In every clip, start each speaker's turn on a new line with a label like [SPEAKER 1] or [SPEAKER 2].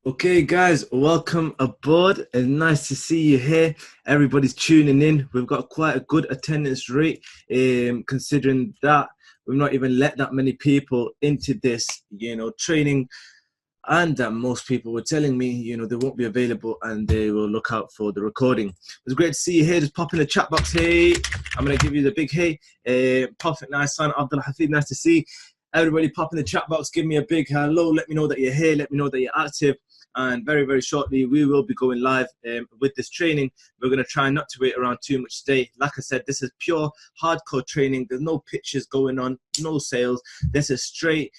[SPEAKER 1] Okay, guys, welcome aboard. It's nice to see you here. Everybody's tuning in. We've got quite a good attendance rate, considering that we've not even let that many people into this, training. And that most people were telling me, they won't be available and they will look out for the recording. It's great to see you here. Just pop in the chat box. Hey, I'm going to give you the big hey. Prophet, nice son. Abdul Hafid, nice to see everybody. Pop in the chat box. Give me a big hello. Let me know that you're here. Let me know that you're active. And very, very shortly, we will be going live with this training. We're going to try not to wait around too much today. Like I said, this is pure hardcore training. There's no pitches going on, no sales. This is straight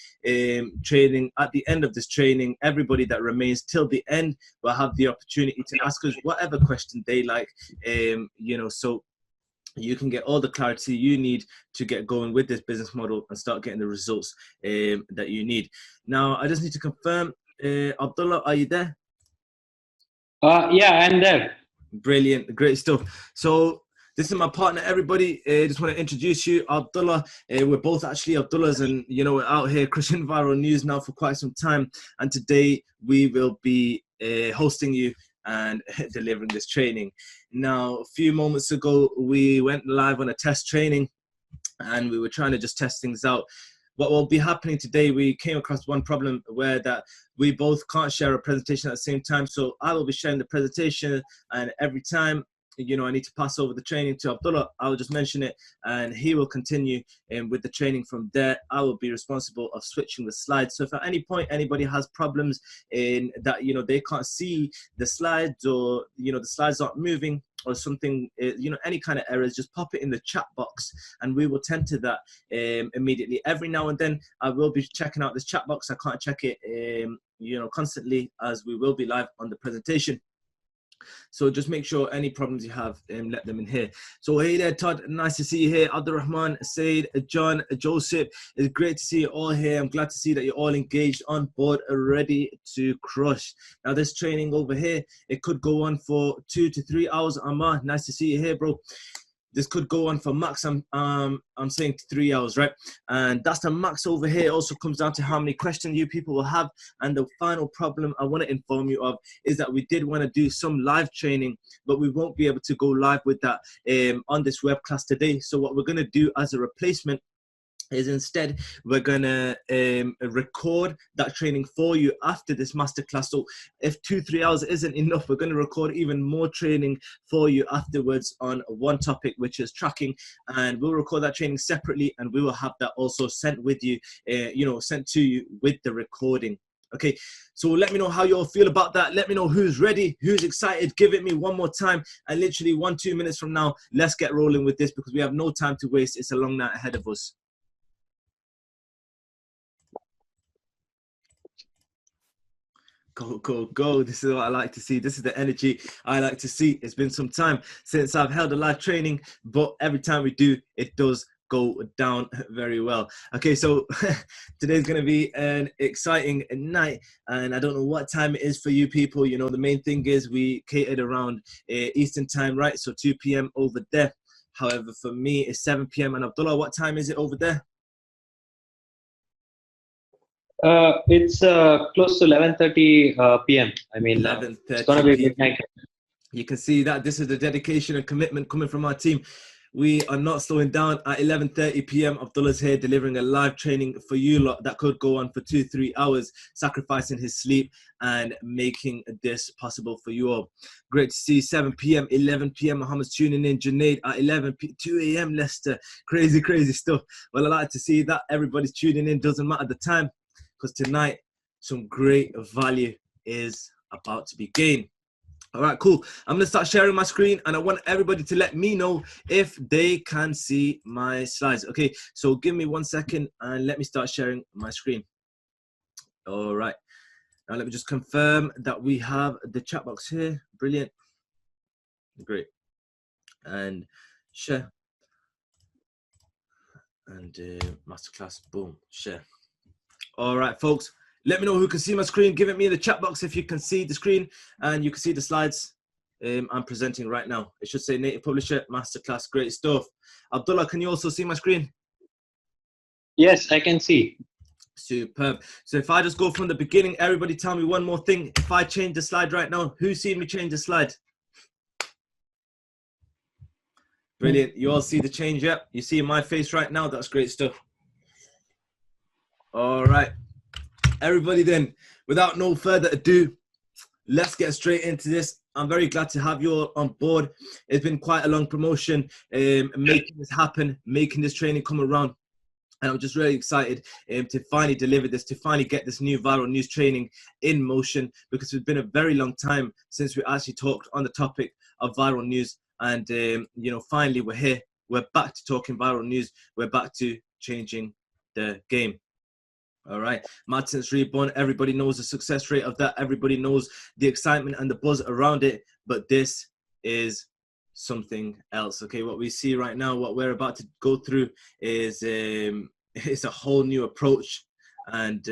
[SPEAKER 1] training. At the end of this training, everybody that remains till the end will have the opportunity to ask us whatever question they like, so you can get all the clarity you need to get going with this business model and start getting the results that you need. Now, I just need to confirm, Abdullah, are you there?
[SPEAKER 2] Yeah, I'm there.
[SPEAKER 1] Brilliant, great stuff. So this is my partner, everybody. Just want to introduce you, Abdullah. We're both actually Abdullahs, and we're out here Christian Viral News now for quite some time. And today we will be hosting you and delivering this training. Now, a few moments ago, we went live on a test training, and we were trying to just test things out. What will be happening today, we came across one problem where that we both can't share a presentation at the same time. So I will be sharing the presentation, and every time I need to pass over the training to Abdullah, I will just mention it and he will continue with the training from there. I will be responsible of switching the slides. So if at any point anybody has problems in that, they can't see the slides, or, the slides aren't moving or something, any kind of errors, just pop it in the chat box and we will tend to that immediately. Every now and then I will be checking out this chat box. I can't check it, constantly, as we will be live on the presentation. So just make sure any problems you have, let them in here. So hey there, Todd, nice to see you here. Abdul Rahman, Said, John, Joseph, it's great to see you all here. I'm glad to see that you're all engaged, on board, ready to crush. Now this training over here, it could go on for 2 to 3 hours. Amar, nice to see you here, bro. This could go on for max, I'm saying 3 hours, right? And that's the max over here. It also comes down to how many questions you people will have. And the final problem I want to inform you of is that we did want to do some live training, but we won't be able to go live with that on this web class today. So what we're going to do as a replacement is instead we're gonna record that training for you after this masterclass. So if 2-3 hours isn't enough, we're going to record even more training for you afterwards on one topic, which is tracking, and we'll record that training separately and we will have that also sent with you, sent to you with the recording. Okay, so let me know how you all feel about that. Let me know who's ready, who's excited. Give it me one more time, and literally 1-2 minutes from now, let's get rolling with this because we have no time to waste. It's a long night ahead of us. Go, go, go. This is what I like to see. This is the energy I like to see. It's been some time since I've held a live training, but every time we do, it does go down very well. Okay, so today's going to be an exciting night, and I don't know what time it is for you people. The main thing is we catered around Eastern time, right? So 2 p.m. over there. However, for me, it's 7 p.m. And Abdullah, what time is it over there?
[SPEAKER 2] It's close to 11:30 p.m. I mean,
[SPEAKER 1] 11:30
[SPEAKER 2] it's going to be a good night.
[SPEAKER 1] You can see that this is the dedication and commitment coming from our team. We are not slowing down. At 11:30 p.m. Abdullah's here delivering a live training for you lot that could go on for 2-3 hours, sacrificing his sleep and making this possible for you all. Great to see 7 p.m., 11 p.m. Muhammad's tuning in. Junaid at 2 a.m. Leicester. Crazy, crazy stuff. Well, I like to see that everybody's tuning in. Doesn't matter the time, because tonight some great value is about to be gained. All right, cool. I'm going to start sharing my screen, and I want everybody to let me know if they can see my slides. Okay, so give me 1 second and let me start sharing my screen. All right. Now let me just confirm that we have the chat box here. Brilliant. Great. And share. And masterclass, boom, share. All right, folks. Let me know who can see my screen. Give it me in the chat box if you can see the screen and you can see the slides I'm presenting right now. It should say Native Publisher Masterclass. Great stuff. Abdullah, can you also see my screen?
[SPEAKER 2] Yes, I can see.
[SPEAKER 1] Superb. So if I just go from the beginning, everybody tell me one more thing. If I change the slide right now, who's seen me change the slide? Brilliant. You all see the change, yeah? You see my face right now? That's great stuff. All right. Everybody then, without no further ado, let's get straight into this. I'm very glad to have you all on board. It's been quite a long promotion, making this happen, making this training come around. And I'm just really excited to finally deliver this, to finally get this new viral news training in motion, because it's been a very long time since we actually talked on the topic of viral news. And, you know, finally we're here. We're back to talking viral news. We're back to changing the game. All right, Madsense Reborn, everybody knows the success rate of that. Everybody knows the excitement and the buzz around it. But this is something else. Okay, what we see right now, what we're about to go through is it's a whole new approach, and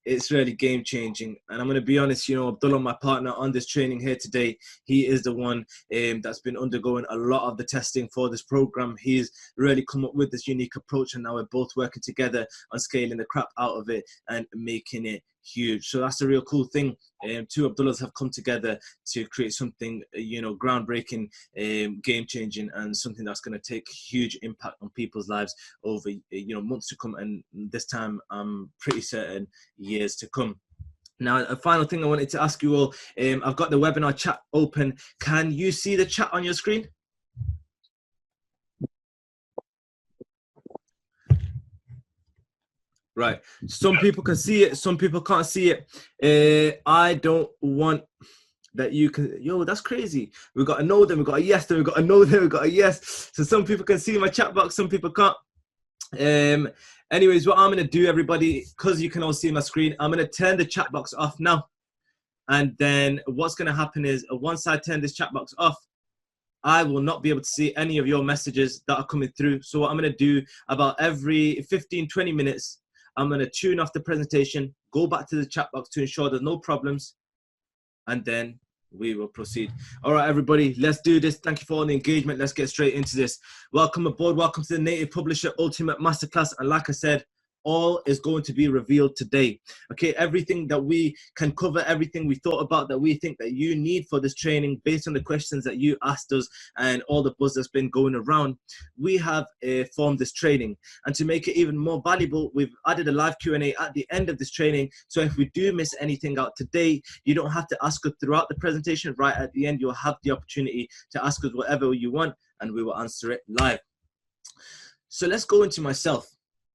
[SPEAKER 1] it's really game changing. And I'm going to be honest, you know, Abdullah, my partner on this training here today, he is the one that's been undergoing a lot of the testing for this program. He's really come up with this unique approach, and now we're both working together on scaling the crap out of it and making it huge. So that's a real cool thing. Two Abdullahs have come together to create something, you know, groundbreaking, game changing, and something that's going to take huge impact on people's lives over, you know, months to come, and this time I'm pretty certain years to come. Now, a final thing I wanted to ask you all, I've got the webinar chat open. Can you see the chat on your screen? Right. Some people can see it. Some people can't see it. I don't want that you can. Yo, that's crazy. We got a no, then we got a yes, then we got a no, then we got a yes. So some people can see my chat box, some people can't. Anyways, what I'm going to do, everybody, because you can all see my screen, I'm going to turn the chat box off now. And then what's going to happen is once I turn this chat box off, I will not be able to see any of your messages that are coming through. So what I'm going to do, about every 15-20 minutes, I'm going to tune off the presentation, go back to the chat box to ensure there's no problems, and then we will proceed. All right, everybody, let's do this. Thank you for all the engagement. Let's get straight into this. Welcome aboard. Welcome to the Native Publisher Ultimate Masterclass. And like I said, all is going to be revealed today. Okay, everything that we can cover, everything we thought about that we think that you need for this training based on the questions that you asked us and all the buzz that's been going around, we have formed this training. And to make it even more valuable, we've added a live Q&A at the end of this training. So if we do miss anything out today, you don't have to ask us throughout the presentation. Right at the end, you'll have the opportunity to ask us whatever you want, and we will answer it live. So let's go into myself.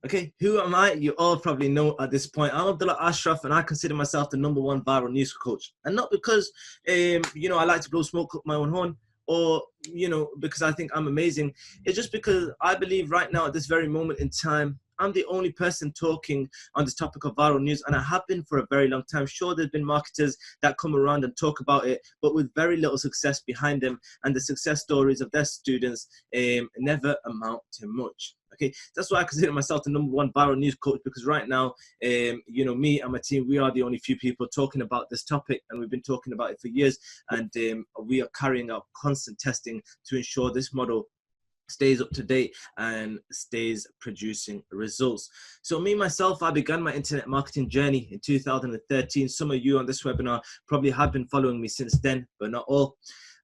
[SPEAKER 1] Okay, who am I? You all probably know at this point. I'm Abdullah Ashraf, and I consider myself the #1 viral news coach. And not because, you know, I like to blow smoke up my own horn, or, you know, because I think I'm amazing. It's just because I believe right now at this very moment in time, I'm the only person talking on this topic of viral news, and I have been for a very long time. Sure, there's been marketers that come around and talk about it, but with very little success behind them, and the success stories of their students never amount to much. Okay, that's why I consider myself the #1 viral news coach, because right now, you know, me and my team, we are the only few people talking about this topic, and we've been talking about it for years, and we are carrying out constant testing to ensure this model stays up to date and stays producing results. So me, myself, I began my internet marketing journey in 2013. Some of you on this webinar probably have been following me since then, but not all.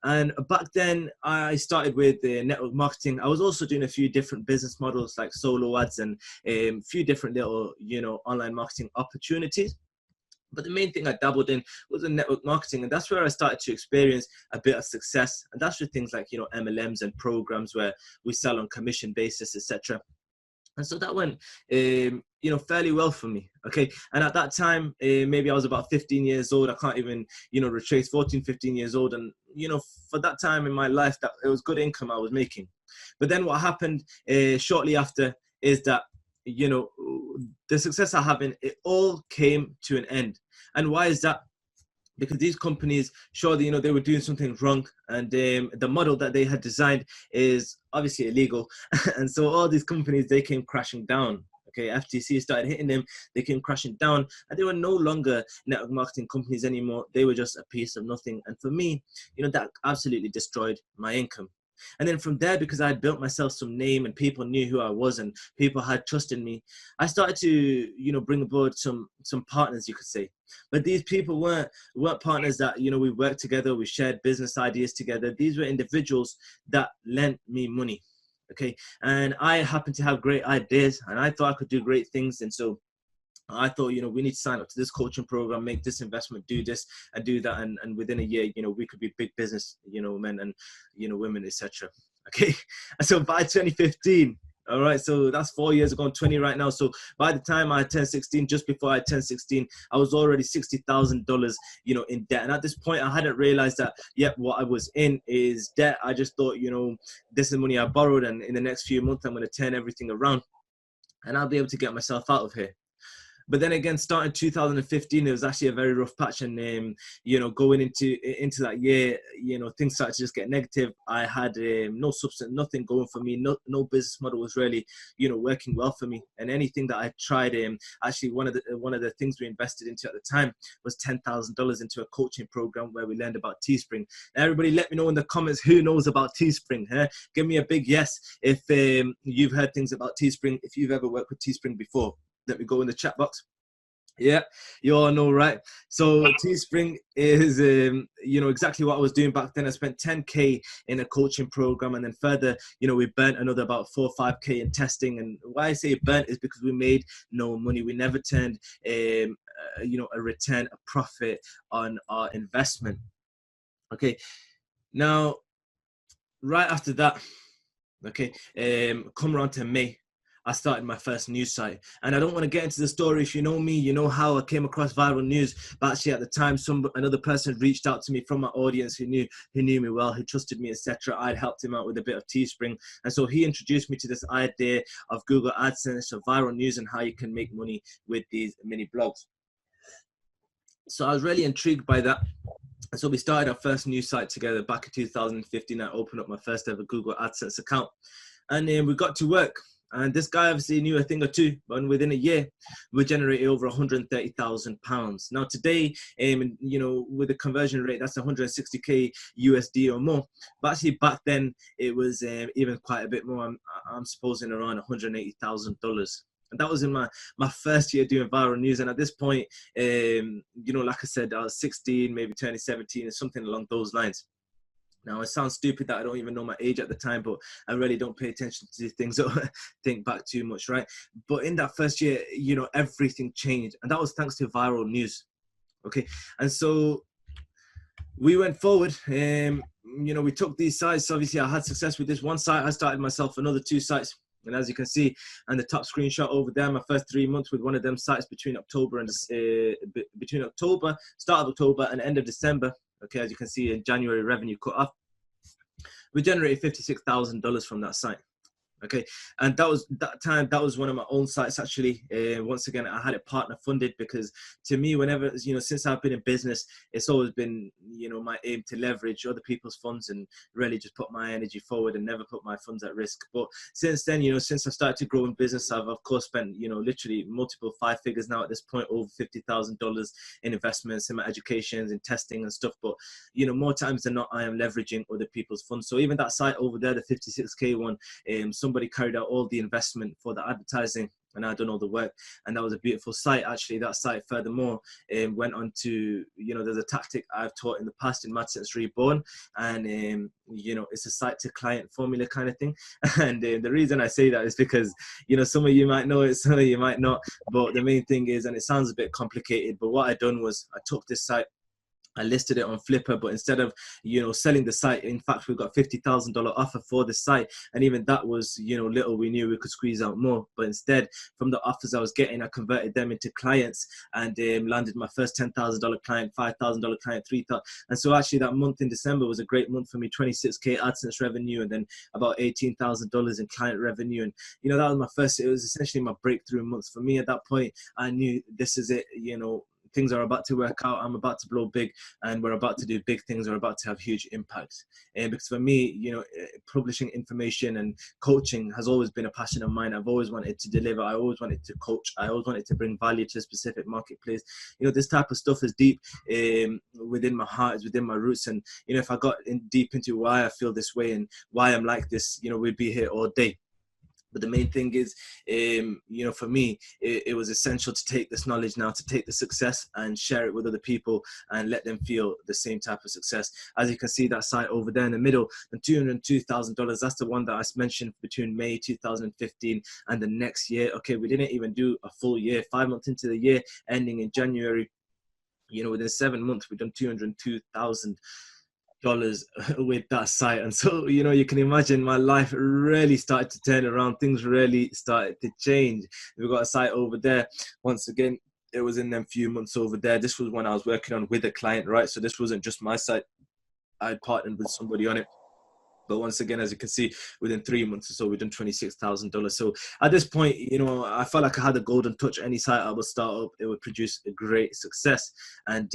[SPEAKER 1] And back then, I started with network marketing. I was also doing a few different business models like solo ads and a few different little, you know, online marketing opportunities. But the main thing I dabbled in was in network marketing, and that's where I started to experience a bit of success. And that's with things like, you know, MLMs and programs where we sell on commission basis, etc. And so that went, you know, fairly well for me. Okay. And at that time, maybe I was about 15 years old. I can't even, you know, retrace 14, 15 years old. And, you know, for that time in my life, that it was good income I was making. But then what happened shortly after is that, you know, the success I have in it all came to an end. And why is that? Because these companies, sure, you know, they were doing something wrong, and the model that they had designed is obviously illegal. And so all these companies, they came crashing down. Okay, FTC started hitting them, they came crashing down, and they were no longer network marketing companies anymore. They were just a piece of nothing. And for me, you know, that absolutely destroyed my income. And then from there, because I had built myself some name and people knew who I was and people had trust in me, I started to, you know, bring aboard some partners, you could say. But these people weren't partners that, you know, we worked together, we shared business ideas together. These were individuals that lent me money. Okay. And I happened to have great ideas and I thought I could do great things. And so I thought, you know, we need to sign up to this coaching program, make this investment, do this and do that. And within a year, you know, we could be big business, you know, men and, you know, women, etc. Okay. And so by 2015, all right, so that's 4 years ago, I'm 20 right now. So by the time I turned 16, just before I turned 16, I was already $60,000, you know, in debt. And at this point, I hadn't realized that yet what I was in is debt. I just thought, you know, this is money I borrowed. And in the next few months, I'm going to turn everything around and I'll be able to get myself out of here. But then again, starting 2015, it was actually a very rough patch. And, you know, going into that year, you know, things started to just get negative. I had no substance, nothing going for me. No business model was really, you know, working well for me. And anything that I tried, actually one of the things we invested into at the time was $10,000 into a coaching program where we learned about Teespring. Now, everybody let me know in the comments who knows about Teespring. Huh? Give me a big yes if you've heard things about Teespring, if you've ever worked with Teespring before. Let me go in the chat box. Yeah, you all know, right? So Teespring is, you know, exactly what I was doing back then. I spent 10K in a coaching program, and then further, you know, we burnt another about 4 or 5K in testing. And why I say burnt is because we made no money. We never turned, you know, a return, a profit on our investment. Okay, now right after that, okay, come around to May, I started my first news site. And I don't want to get into the story. If you know me, you know how I came across viral news. But actually at the time, another person reached out to me from my audience who knew me well, who trusted me, etc. I'd helped him out with a bit of Teespring. And so he introduced me to this idea of Google AdSense, of viral news, and how you can make money with these mini blogs. So I was really intrigued by that. And so we started our first news site together back in 2015. I opened up my first ever Google AdSense account. And then we got to work. And this guy obviously knew a thing or two, but within a year, we generated over £130,000. Now today, you know, with the conversion rate, that's 160K USD or more. But actually back then, it was even quite a bit more. I'm supposing around $180,000. And that was in my first year doing viral news. And at this point, you know, like I said, I was 16, maybe turning 17 or something along those lines. Now, it sounds stupid that I don't even know my age at the time, but I really don't pay attention to these things or think back too much, right? But in that first year, you know, everything changed. And that was thanks to viral news, okay? And so we went forward. You know, we took these sites. Obviously, I had success with this one site. I started myself another 2 sites. And as you can see, and the top screenshot over there, my first 3 months with one of them sites between October and start of October and end of December. Okay, as you can see, in January, revenue cut off. We generated $56,000 from that site. Okay, and that was one of my own sites actually. Once again, I had it partner funded because to me, whenever, you know, since I've been in business, it's always been, you know, my aim to leverage other people's funds and really just put my energy forward and never put my funds at risk. But since then, you know, since I started to grow in business, I've of course spent, you know, literally multiple 5 figures now at this point, over $50,000 in investments in my educations, in testing and stuff. But, you know, more times than not, I am leveraging other people's funds. So even that site over there, the 56K one, somebody carried out all the investment for the advertising and I done all the work, and that was a beautiful site. Actually, that site furthermore went on to, you know, there's a tactic I've taught in the past in AdSense Reborn, and you know, it's a site to client formula kind of thing. And the reason I say that is because, you know, some of you might know it, some of you might not, but the main thing is, and it sounds a bit complicated, but what I done was I took this site, I listed it on Flipper, but instead of, you know, selling the site, in fact, we got $50,000 offer for the site. And even that was, you know, little. We knew we could squeeze out more. But instead, from the offers I was getting, I converted them into clients and landed my first $10,000 client, $5,000 client, $3,000. And so actually that month in December was a great month for me, 26K AdSense revenue, and then about $18,000 in client revenue. And, you know, that was my first, it was essentially my breakthrough month for me. At that point, I knew this is it, you know, things are about to work out. I'm about to blow big, and we're about to do big things. We're about to have huge impact. And because for me, you know, publishing information and coaching has always been a passion of mine. I've always wanted to deliver. I always wanted to coach. I always wanted to bring value to a specific marketplace. You know, this type of stuff is deep within my heart, is within my roots. And, you know, if I got in deep into why I feel this way and why I'm like this, you know, we'd be here all day. But the main thing is, you know, for me, it was essential to take this knowledge now, to take the success and share it with other people and let them feel the same type of success. As you can see, that site over there in the middle, the $202,000, that's the one that I mentioned between May 2015 and the next year. Okay, we didn't even do a full year, 5 months into the year, ending in January. You know, within 7 months, we've done $202,000 with that site. And so, you know, you can imagine my life really started to turn around. Things really started to change. We've got a site over there. Once again, it was in them few months over there. This was when I was working on with a client, right? So this wasn't just my site. I partnered with somebody on it. But once again, as you can see, within 3 months or so, we've done $26,000. So at this point, you know, I felt like I had a golden touch. Any site I would start up, it would produce a great success. And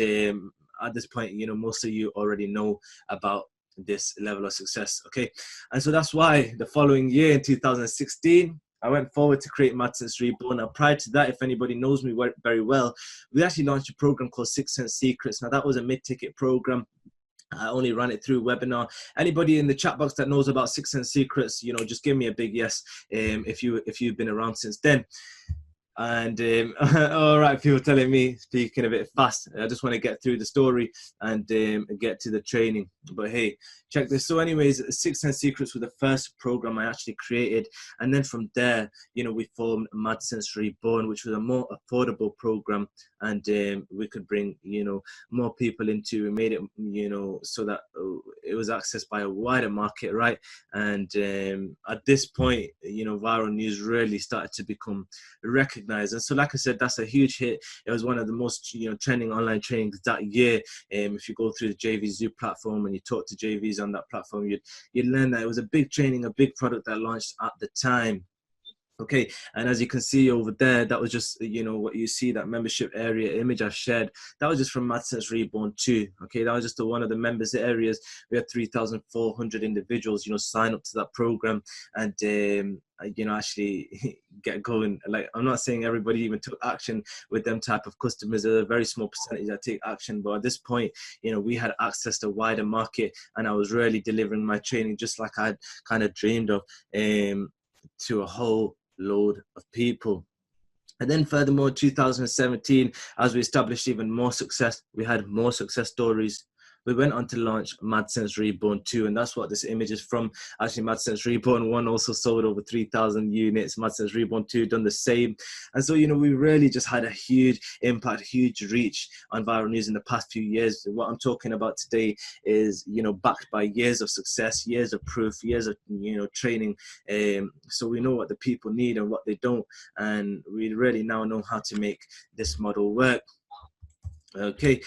[SPEAKER 1] at this point, you know, most of you already know about this level of success. Okay. And so that's why the following year in 2016, I went forward to create AdSense Reborn. Now, prior to that, if anybody knows me very well, we actually launched a program called 6 Cent Secrets. Now, that was a mid-ticket program. I only ran it through webinar. Anybody in the chat box that knows about 6 Cent Secrets, you know, just give me a big yes if you've been around since then. And all right, people telling me speaking a bit fast. I just want to get through the story and get to the training. But hey, check this. So anyways, 6 Cent Secrets was the first program I actually created. And then from there, you know, we formed AdSense Reborn, which was a more affordable program. And we could bring, you know, more people into. We made it, you know, so that it was accessed by a wider market, right? And at this point, you know, viral news really started to become recognized. And so, like I said, that's a huge hit. It was one of the most, you know, trending online trainings that year. If you go through the JV Zoo platform and you talk to JVs on that platform, you'd learn that it was a big training, a big product that launched at the time. Okay, and as you can see over there, that was just, you know, what you see, that membership area image I've shared, that was just from AdSense Reborn 2. Okay, that was just one of the members areas. We had 3,400 individuals, you know, sign up to that program and, you know, actually get going. Like, I'm not saying everybody even took action with them type of customers. There's a very small percentage that take action, but at this point, you know, we had access to a wider market, and I was really delivering my training just like I'd kind of dreamed of to a whole load of people. And then furthermore, 2017, as we established even more success, we had more success stories. We went on to launch AdSense Reborn 2, and that's what this image is from. Actually, AdSense Reborn 1 also sold over 3,000 units. AdSense Reborn 2 done the same. And so, you know, we really just had a huge impact, huge reach on viral news in the past few years. What I'm talking about today is, you know, backed by years of success, years of proof, years of, you know, training. So we know what the people need and what they don't. And we really now know how to make this model work. Okay.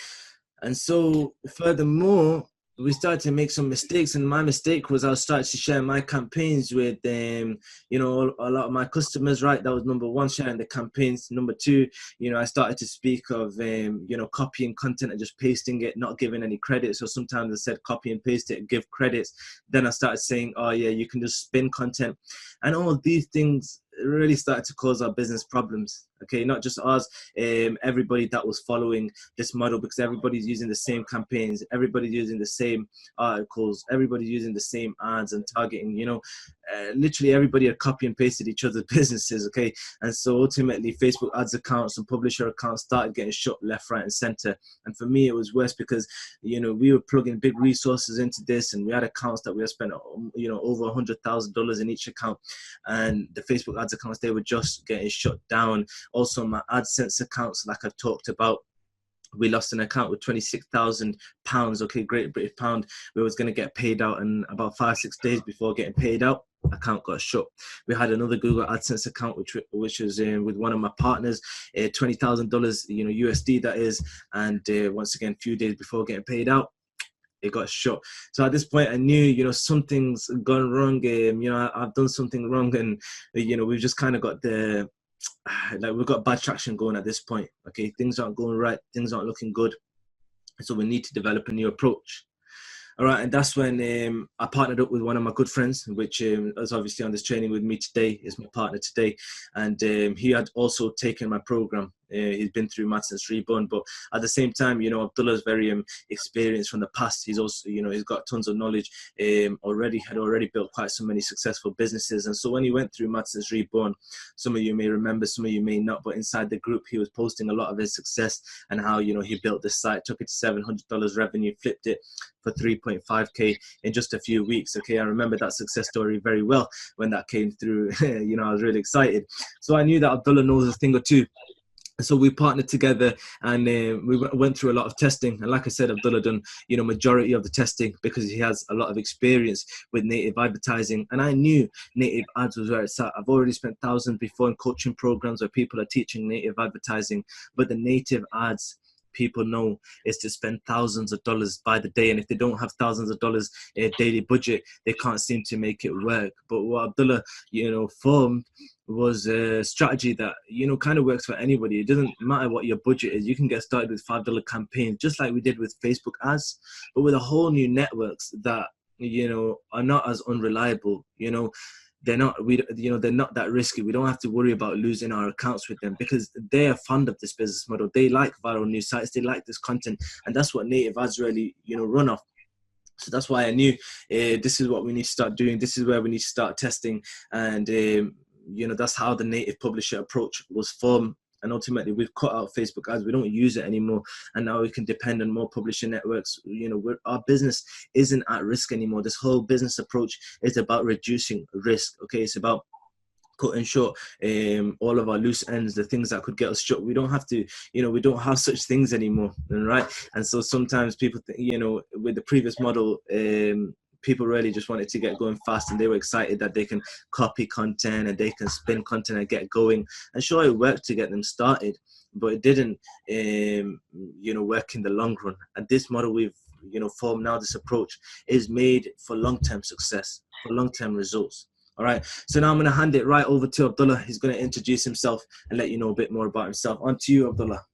[SPEAKER 1] And so furthermore, we started to make some mistakes, and my mistake was I started to share my campaigns with you know, a lot of my customers, right? That was number one, sharing the campaigns. Number two, you know, I started to speak of you know, copying content and just pasting it, not giving any credit. So sometimes I said copy and paste it, give credits. Then I started saying, oh yeah, you can just spin content, and all of these things really started to cause our business problems. Okay, not just us, everybody that was following this model, because everybody's using the same campaigns, everybody's using the same articles, everybody's using the same ads and targeting, you know, literally everybody had copy and pasted each other's businesses. Okay, and so ultimately Facebook ads accounts and publisher accounts started getting shut left, right and center. And for me, it was worse because, you know, we were plugging big resources into this, and we had accounts that we had spent, you know, over $100,000 in each account, and the Facebook ads accounts, they were just getting shut down. Also, my AdSense accounts, like I've talked about, we lost an account with £26,000. Okay, Great British Pound. We was going to get paid out, and about 5-6 days before getting paid out, account got shut. We had another Google AdSense account, which was with one of my partners, $20,000, you know, USD that is, and once again, a few days before getting paid out, it got shut. So at this point, I knew, you know, something's gone wrong. You know, I've done something wrong, and you know, we've just kind of got the like we've got bad traction going at this point. Okay, things aren't going right, things aren't looking good, so we need to develop a new approach. All right, and that's when I partnered up with one of my good friends, which is obviously on this training with me today, is my partner today. And he had also taken my program. He's been through Matson's Reborn, but at the same time, you know, Abdullah is very experienced from the past. He's also, you know, he's got tons of knowledge had already built quite so many successful businesses. And so when he went through Matson's Reborn, some of you may remember, some of you may not, but inside the group, he was posting a lot of his success and how, you know, he built this site, took it to $700 revenue, flipped it for 3.5K in just a few weeks. Okay, I remember that success story very well when that came through. You know, I was really excited. So I knew that Abdullah knows a thing or two. So we partnered together and we went through a lot of testing. And like I said, Abdullah done, you know, majority of the testing because he has a lot of experience with native advertising. And I knew native ads was where it's at. I've already spent thousands before in coaching programs where people are teaching native advertising, but the native ads, people know, is to spend thousands of dollars by the day. And if they don't have thousands of dollars daily budget, they can't seem to make it work. But what Abdullah, you know, formed was a strategy that, you know, kind of works for anybody. It doesn't matter what your budget is. You can get started with $5 campaigns, just like we did with Facebook ads, but with a whole new networks that, you know, are not as unreliable. You know, they're not that risky. We don't have to worry about losing our accounts with them because they are fond of this business model. They like viral news sites. They like this content, and that's what native ads really, you know, run off. So that's why I knew this is what we need to start doing. This is where we need to start testing, and you know, that's how the native publisher approach was formed. And ultimately, we've cut out Facebook ads. We don't use it anymore. And now we can depend on more publisher networks. You know, our business isn't at risk anymore. This whole business approach is about reducing risk. Okay, it's about cutting short all of our loose ends, the things that could get us shut. We don't have to, you know, we don't have such things anymore, right? And so sometimes people think, you know, with the previous model, people really just wanted to get going fast, and they were excited that they can copy content and they can spin content and get going. And sure, it worked to get them started, but it didn't, you know, work in the long run. And this model we've, you know, formed now, this approach is made for long-term success, for long-term results. All right. So now I'm going to hand it right over to Abdullah. He's going to introduce himself and let you know a bit more about himself. On to you, Abdullah.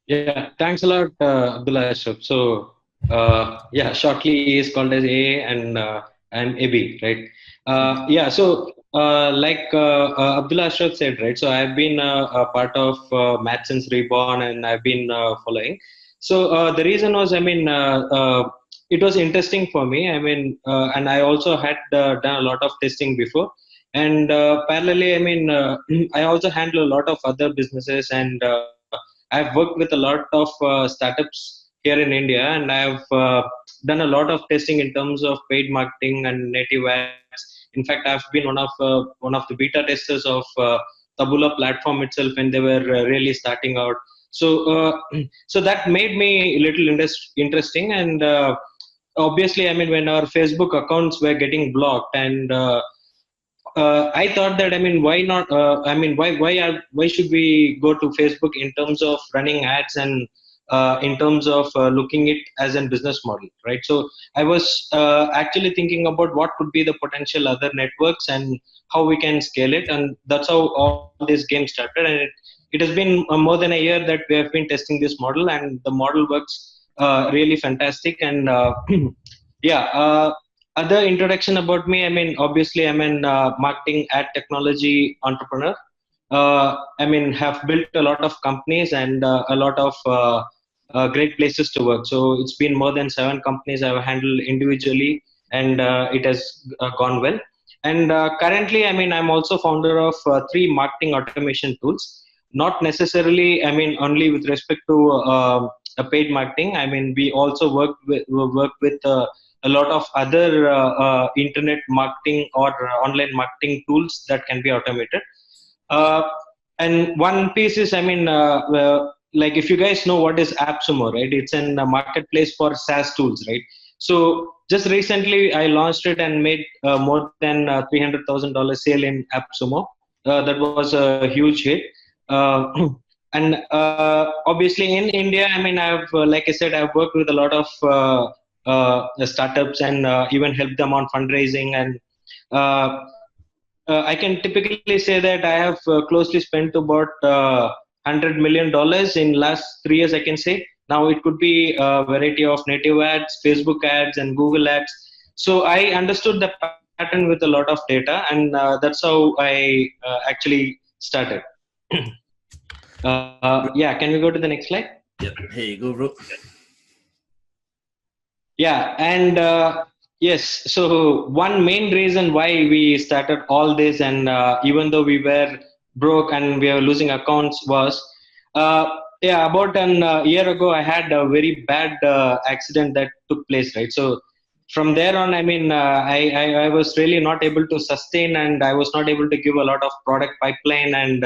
[SPEAKER 2] Yeah, thanks a lot, Abdullah Ashraf. So, yeah, shortly he is called as A, and I'm AB, right? Yeah, so like Abdullah Ashraf said, right? So I've been a part of Matson's Reborn, and I've been following. So the reason was, I mean, it was interesting for me. I mean, and I also had done a lot of testing before. And parallelly, I mean, I also handle a lot of other businesses, and I've worked with a lot of startups here in India, and I've done a lot of testing in terms of paid marketing and native ads. In fact, I've been one of the beta testers of Taboola platform itself when they were really starting out. So, so that made me a little interesting. And obviously, I mean, when our Facebook accounts were getting blocked, and I thought that, I mean, why not? I mean, why should we go to Facebook in terms of running ads and in terms of looking it as a business model, right? So I was actually thinking about what could be the potential other networks and how we can scale it, and that's how all this game started. And it has been more than a year that we have been testing this model, and the model works really fantastic. And yeah. Other introduction about me, I mean, obviously, I'm an marketing ad technology entrepreneur. I mean, have built a lot of companies and a lot of great places to work. So it's been more than 7 companies I've handled individually, and it has gone well. And currently, I mean, I'm also founder of 3 marketing automation tools. Not necessarily, I mean, only with respect to paid marketing. I mean, we also work with a lot of other internet marketing or online marketing tools that can be automated. And one piece is, I mean, like if you guys know what is AppSumo, right? It's in a marketplace for SaaS tools, right? So just recently I launched it and made more than $300,000 sale in AppSumo. That was a huge hit. And obviously in India, I mean, I've, like I said, I've worked with a lot of startups and even helped them on fundraising. And I can typically say that I have closely spent about $100 million in last 3 years. I can say now it could be a variety of native ads, Facebook ads, and Google ads. So I understood the pattern with a lot of data, and that's how I actually started. Yeah, can we go to the next slide?
[SPEAKER 1] Yep, here you go, bro.
[SPEAKER 2] Yeah, and yes, so one main reason why we started all this, and even though we were broke and we were losing accounts, was yeah, about an year ago, I had a very bad accident that took place, right? So from there on, I mean, I was really not able to sustain, and I was not able to give a lot of product pipeline and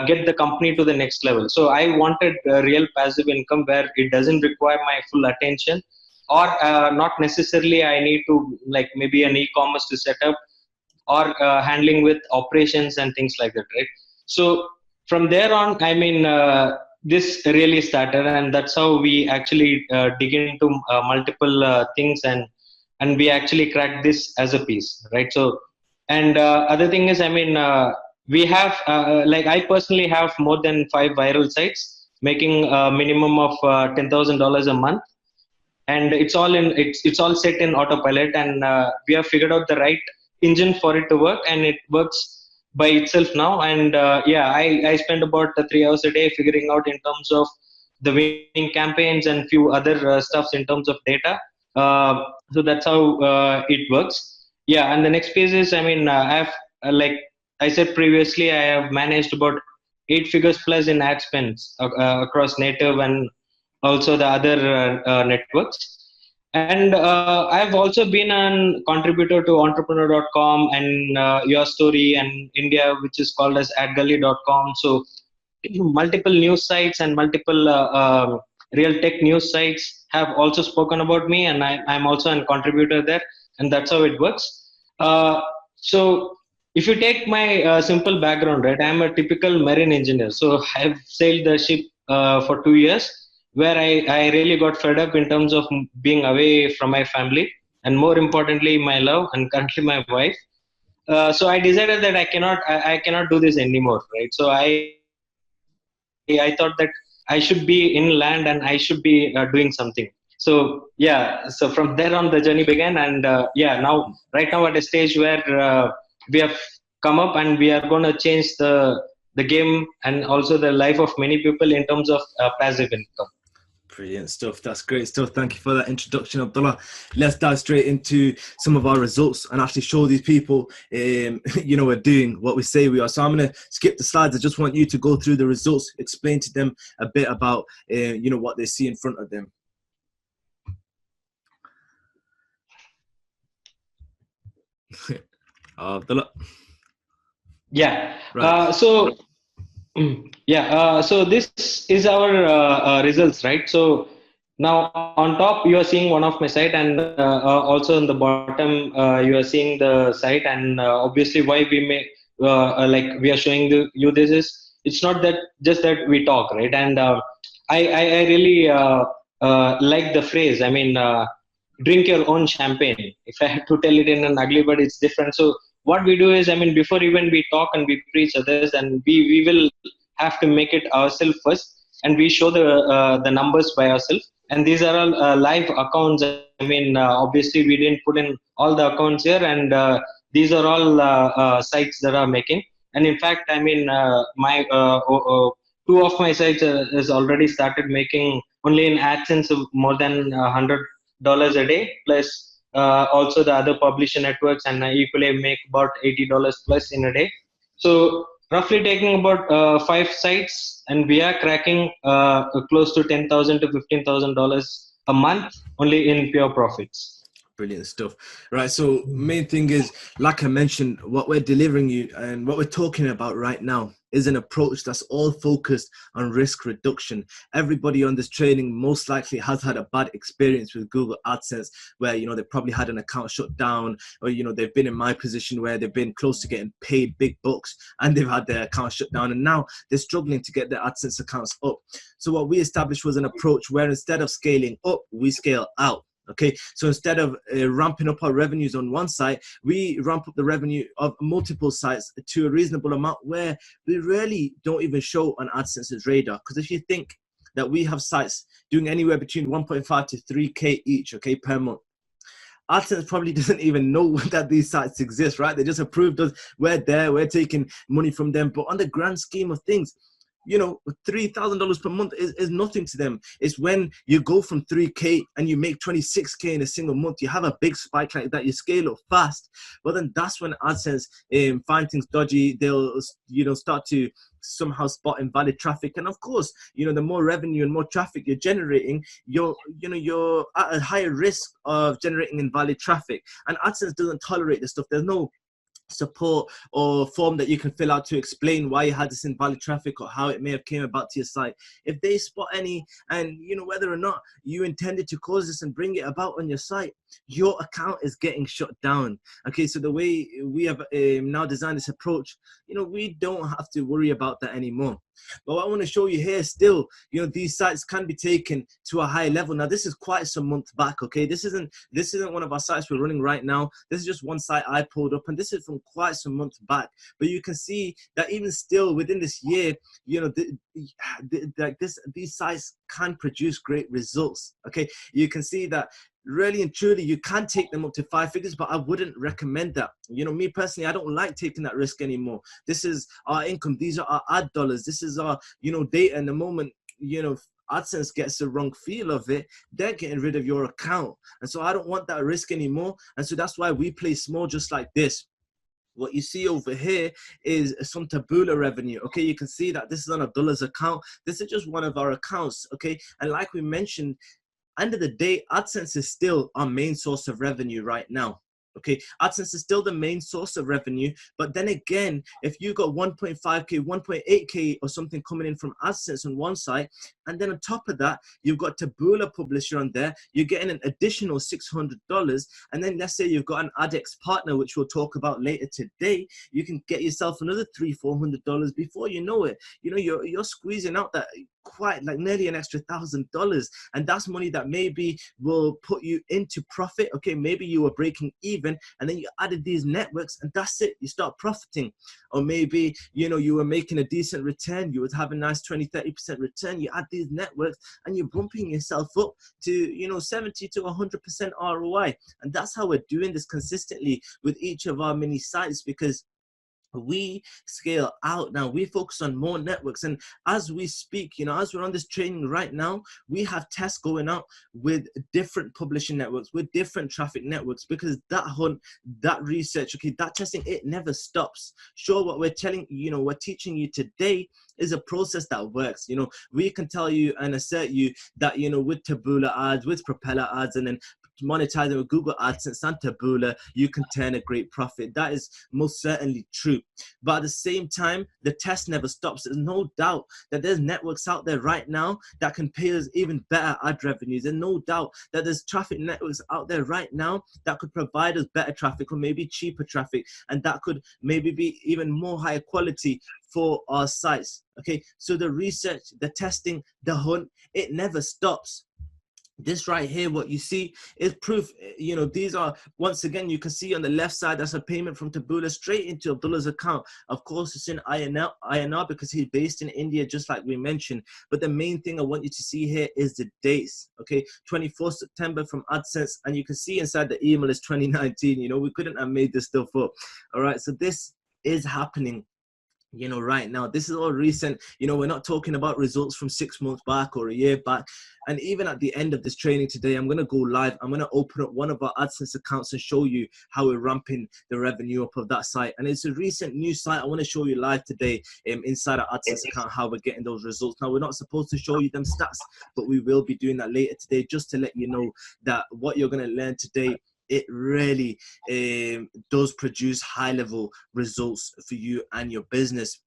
[SPEAKER 2] get the company to the next level. So I wanted a real passive income where it doesn't require my full attention, or not necessarily I need to like maybe an e-commerce to set up, or handling with operations and things like that, right? So from there on, I mean, this really started, and that's how we actually dig into multiple things, and we actually cracked this as a piece, right? So, and other thing is, I mean, we have like I personally have more than 5 viral sites making a minimum of $10,000 a month, and it's all set in autopilot, and we have figured out the right engine for it to work, and it works by itself now. And yeah, I spend about 3 hours a day figuring out in terms of the winning campaigns and few other stuffs in terms of data. So that's how it works. Yeah, and the next phase is, I mean, I have like I said previously, I have managed about 8 figures plus in ad spends across native and also the other networks. And I've also been a contributor to entrepreneur.com and Your Story and India, which is called as adgully.com. So multiple news sites and multiple real tech news sites have also spoken about me, and I'm also a contributor there, and that's how it works. So if you take my simple background, right, I'm a typical marine engineer. So I've sailed the ship for 2 years, where I really got fed up in terms of being away from my family, and more importantly, my love, and currently my wife. So I decided that I cannot do this anymore, right? So I thought that I should be in land and I should be doing something. So yeah, so from there on the journey began, and yeah, now right now at a stage where we have come up, and we are going to change the game and also the life of many people in terms of passive income.
[SPEAKER 1] Brilliant stuff. That's great stuff. Thank you for that introduction, Abdullah. Let's dive straight into some of our results and actually show these people, you know, we're doing what we say we are. So I'm going to skip the slides. I just want you to go through the results, explain to them a bit about, you know, what they see in front of them. Abdullah.
[SPEAKER 2] Yeah.
[SPEAKER 1] Right.
[SPEAKER 2] So yeah, so this is our results, right? So now on top you are seeing one of my site, and also on the bottom you are seeing the site, and obviously why we may like we are showing you this is, it's not that just that we talk, right? And I really like the phrase. I mean, drink your own champagne. If I had to tell it in an ugly word, it's different. So what we do is, I mean, before even we talk and we preach others, and we will have to make it ourselves first, and we show the numbers by ourselves. And these are all live accounts. I mean, obviously we didn't put in all the accounts here, and these are all sites that are making. And in fact, I mean, my two of my sites has already started making only in AdSense more than $100 a day, plus also the other publisher networks, and I equally make about $80 plus in a day. So roughly taking about 5 sites, and we are cracking close to $10,000 to $15,000 a month only in pure profits.
[SPEAKER 1] Brilliant stuff. Right. So main thing is, like I mentioned, what we're delivering you and what we're talking about right now is an approach that's all focused on risk reduction. Everybody on this training most likely has had a bad experience with Google AdSense, where, you know, they probably had an account shut down, or, you know, they've been in my position where they've been close to getting paid big bucks and they've had their account shut down, and now they're struggling to get their AdSense accounts up. So what we established was an approach where instead of scaling up, we scale out. Okay, so instead of ramping up our revenues on one site, we ramp up the revenue of multiple sites to a reasonable amount where we really don't even show on AdSense's radar. Because if you think that we have sites doing anywhere between 1.5 to 3K each, okay, per month, AdSense probably doesn't even know that these sites exist, right? They just approved us. We're there. We're taking money from them. But on the grand scheme of things, you know, $3,000 per month is nothing to them. It's when you go from 3K and you make 26K in a single month, you have a big spike like that, you scale up fast. But then that's when AdSense find things dodgy. They'll, you know, start to somehow spot invalid traffic. And of course, you know, the more revenue and more traffic you're generating, you're at a higher risk of generating invalid traffic. And AdSense doesn't tolerate this stuff. There's no support or form that you can fill out to explain why you had this invalid traffic or how it may have came about to your site. If they spot any, and you know, whether or not you intended to cause this and bring it about on your site, your account is getting shut down. Okay, so the way we have now designed this approach, you know, we don't have to worry about that anymore. But what I want to show you here still, you know, these sites can be taken to a higher level. Now, this is quite some months back, okay? This isn't one of our sites we're running right now. This is just one site I pulled up, and this is from quite some months back. But you can see that even still within this year, you know, these sites can produce great results, okay? You can see that really and truly you can take them up to 5 figures, but I wouldn't recommend that. You know, me personally, I don't like taking that risk anymore. This is our income. These are our ad dollars. This is our, you know, data. And the moment, you know, AdSense gets the wrong feel of it, they're getting rid of your account. And so I don't want that risk anymore. And so that's why we play small, just like this. What you see over here is some Taboola revenue. Okay, you can see that this is on a dollars account. This is just one of our accounts. Okay, and like we mentioned, end of the day, AdSense is still our main source of revenue right now. Okay, AdSense is still the main source of revenue. But then again, if you got 1.5K, 1.8K or something coming in from AdSense on one side, and then on top of that, you've got Taboola publisher on there, you're getting an additional $600. And then let's say you've got an AdX partner, which we'll talk about later today, you can get yourself another $300-400 before you know it. You know, you're squeezing out that quite like nearly an extra $1,000, and that's money that maybe will put you into profit. Okay, maybe you were breaking even and then you added these networks and that's it, you start profiting. Or maybe, you know, you were making a decent return, you would have a nice 20-30% return, you add these networks and you're bumping yourself up to, you know, 70 to 100% ROI. And that's how we're doing this consistently with each of our mini sites, because we scale out now. We focus on more networks. And as we speak, you know, as we're on this training right now, we have tests going out with different publishing networks, with different traffic networks, because that hunt, that research, okay, that testing, it never stops. Sure, what we're telling you, you know, we're teaching you today is a process that works. You know, we can tell you and assert you that, you know, with Taboola ads, with Propeller ads, and then monetizing with Google AdSense and Taboola, you can turn a great profit. That is most certainly true. But at the same time, the test never stops. There's no doubt that there's networks out there right now that can pay us even better ad revenues. There's no doubt that there's traffic networks out there right now that could provide us better traffic or maybe cheaper traffic, and that could maybe be even more higher quality for our sites. Okay, so the research, the testing, the hunt, it never stops. This right here, what you see is proof. You know, these are, once again, you can see on the left side, that's a payment from Taboola straight into Abdullah's account. Of course, it's in INR because he's based in India, just like we mentioned. But the main thing I want you to see here is the dates. Okay, 24th September from AdSense, and you can see inside the email is 2019. You know, we couldn't have made this stuff up. All right, so this is happening, you know, right now. This is all recent. You know, we're not talking about results from 6 months back or a year back. And even at the end of this training today, I'm going to go live. I'm going to open up one of our AdSense accounts and show you how we're ramping the revenue up of that site. And it's a recent new site. I want to show you live today inside our AdSense account how we're getting those results. Now, we're not supposed to show you them stats, but we will be doing that later today, just to let you know that what you're going to learn today, it really does produce high-level results for you and your business.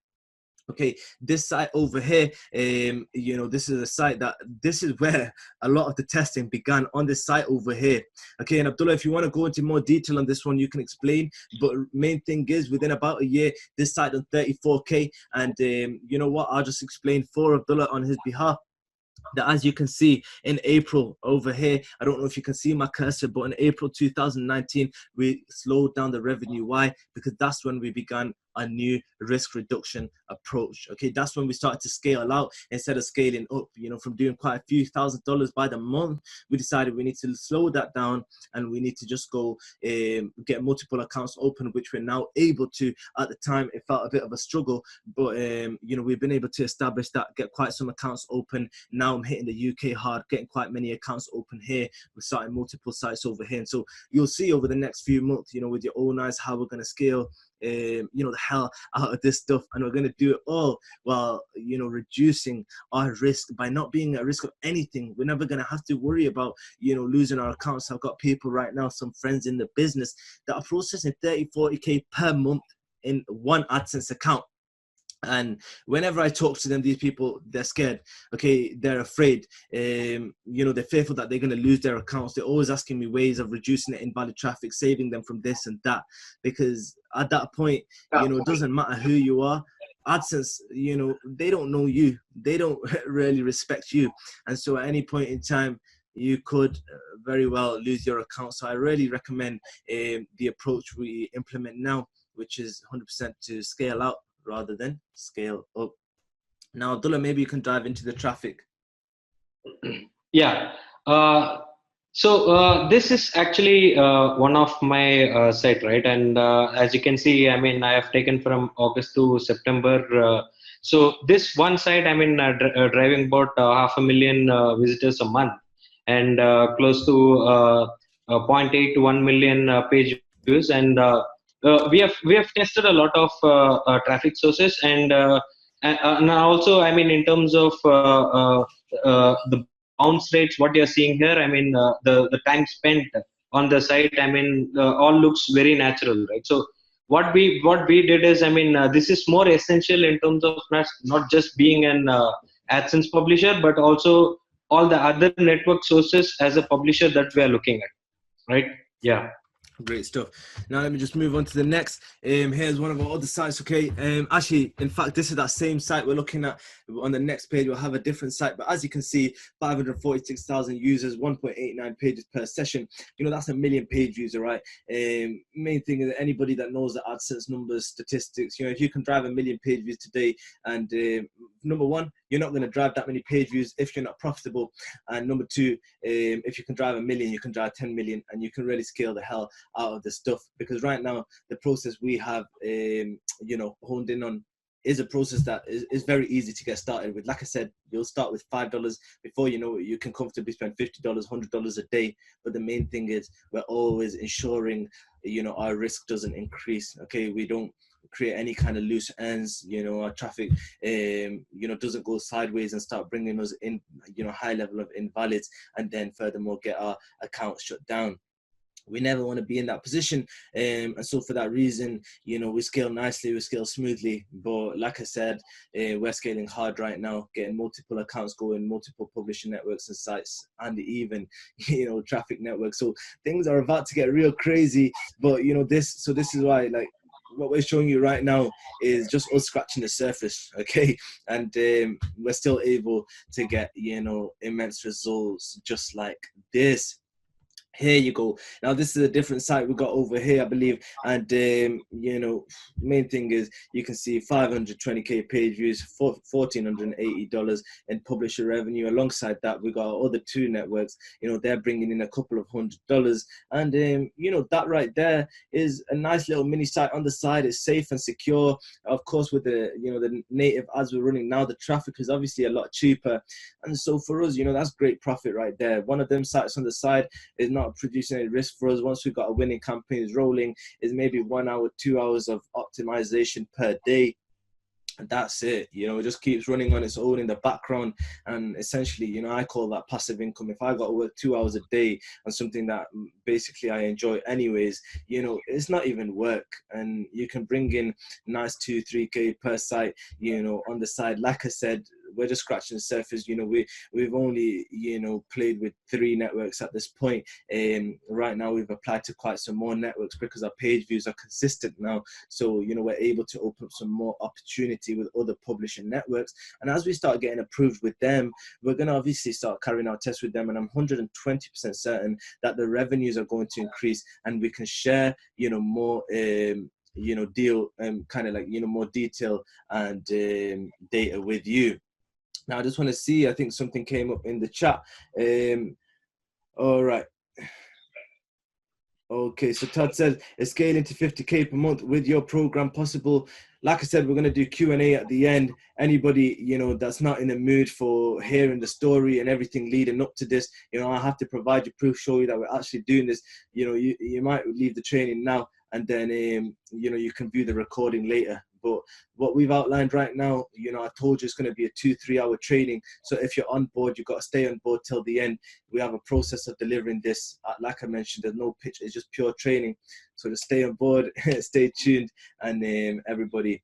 [SPEAKER 1] Okay, this site over here, you know, this is a site that, this is where a lot of the testing began, on this site over here. Okay, and Abdullah, if you want to go into more detail on this one, you can explain. But main thing is, within about a year, this site on 34K. And you know what, I'll just explain for Abdullah on his behalf. that, as you can see in April over here, I don't know if you can see my cursor, but in April 2019, we slowed down the revenue. Why? Because that's when we began a new risk reduction approach. Okay, that's when we started to scale out instead of scaling up. You know, from doing quite a few $1,000s by the month, we decided we need to slow that down and we need to just go get multiple accounts open, which we're now able to. At the time, it felt a bit of a struggle, but you know, we've been able to establish that, get quite some accounts open. Now I'm hitting the UK hard, getting quite many accounts open here. We're starting multiple sites over here, and so you'll see over the next few months, you know, with your own eyes, how we're going to scale you know, the hell out of this stuff, and we're going to do it all while, you know, reducing our risk by not being at risk of anything. We're never going to have to worry about, you know, losing our accounts. I've got people right now, some friends in the business, that are processing 30-40k per month in one AdSense account. And whenever I talk to them, these people, they're scared. Okay, they're afraid. You know, they're fearful that they're going to lose their accounts. They're always asking me ways of reducing the invalid traffic, saving them from this and that. Because at that point, you know, it doesn't matter who you are. AdSense, you know, they don't know you. They don't really respect you. And so at any point in time, you could very well lose your account. So I really recommend the approach we implement now, which is 100% to scale out rather than scale up. Now, Abdullah, maybe you can dive into the traffic.
[SPEAKER 2] Yeah. So this is actually one of my site, right? And as you can see, I mean, I have taken from August to September. So this one site, I mean, driving about 500,000 visitors a month, and close to 0.8 to 1 million page views. And we have tested a lot of traffic sources, and also, I mean, in terms of the bounce rates, what you're seeing here, I mean, the time spent on the site, I mean, all looks very natural, right? So what we did is, I mean, this is more essential in terms of not just being an AdSense publisher, but also all the other network sources as a publisher that we are looking at, right? Yeah.
[SPEAKER 1] Great stuff. Now let me just move on to the next. Here's one of our other sites. Okay, actually, in fact, this is that same site we're looking at. On the next page, we'll have a different site, but as you can see, 546,000 users, 1.89 pages per session. You know, that's a million page views, right? Main thing is that anybody that knows the AdSense numbers, statistics, you know, if you can drive a million page views today, and number one, you're not going to drive that many page views if you're not profitable. And number two, if you can drive a million, you can drive 10 million, and you can really scale the hell out of the stuff. Because right now, the process we have, you know, honed in on is a process that is very easy to get started with. Like I said, you'll start with $5. Before you know it, you can comfortably spend $50, $100 a day. But the main thing is we're always ensuring, you know, our risk doesn't increase. Okay, we don't create any kind of loose ends. You know, our traffic, you know, doesn't go sideways and start bringing us in, you know, high level of invalids, and then furthermore get our account shut down. We never want to be in that position, and so for that reason, you know, we scale nicely, we scale smoothly. But like I said, we're scaling hard right now, getting multiple accounts going, multiple publishing networks and sites, and even, you know, traffic networks. So things are about to get real crazy. But you know, this is why, like, what we're showing you right now is just us scratching the surface, okay? And we're still able to get, you know, immense results just like this. Here you go. Now this is a different site we got over here, I believe, and you know, main thing is you can see 520k page views, $1,480 in publisher revenue. Alongside that, we got our other two networks. You know, they're bringing in a couple of $100, and you know, that right there is a nice little mini site on the side. It's safe and secure. Of course, with the, you know, the native ads we're running now, the traffic is obviously a lot cheaper, and so for us, you know, that's great profit right there. One of them sites on the side is not producing any risk for us. Once we've got a winning campaigns rolling, is maybe 1 hour, 2 hours of optimization per day. And that's it. You know, it just keeps running on its own in the background. And essentially, you know, I call that passive income. If I got to work 2 hours a day on something that basically I enjoy anyways, you know, it's not even work. And you can bring in nice 2-3K per site, you know, on the side. Like I said, we're just scratching the surface. We've only, played with 3 networks at this point. Right now we've applied to quite some more networks because our page views are consistent now. So, we're able to open up some more opportunity with other publishing networks. And as we start getting approved with them, we're going to obviously start carrying out tests with them. And I'm 120% certain that the revenues are going to increase, and we can share, more, deal, kind of like, more detail and data with you. Now, I just want to see, I think something came up in the chat. All right. Okay, so Todd says, is scaling to 50K per month with your program possible? Like I said, we're going to do Q&A at the end. Anybody, that's not in the mood for hearing the story and everything leading up to this, I have to provide you proof, show you that we're actually doing this. You might leave the training now, and then, you can view the recording later. But what we've outlined right now, I told you it's going to be a 2-3 hour training. So if you're on board, you've got to stay on board till the end. We have a process of delivering this. Like I mentioned, there's no pitch. It's just pure training. So just stay on board, stay tuned, and everybody,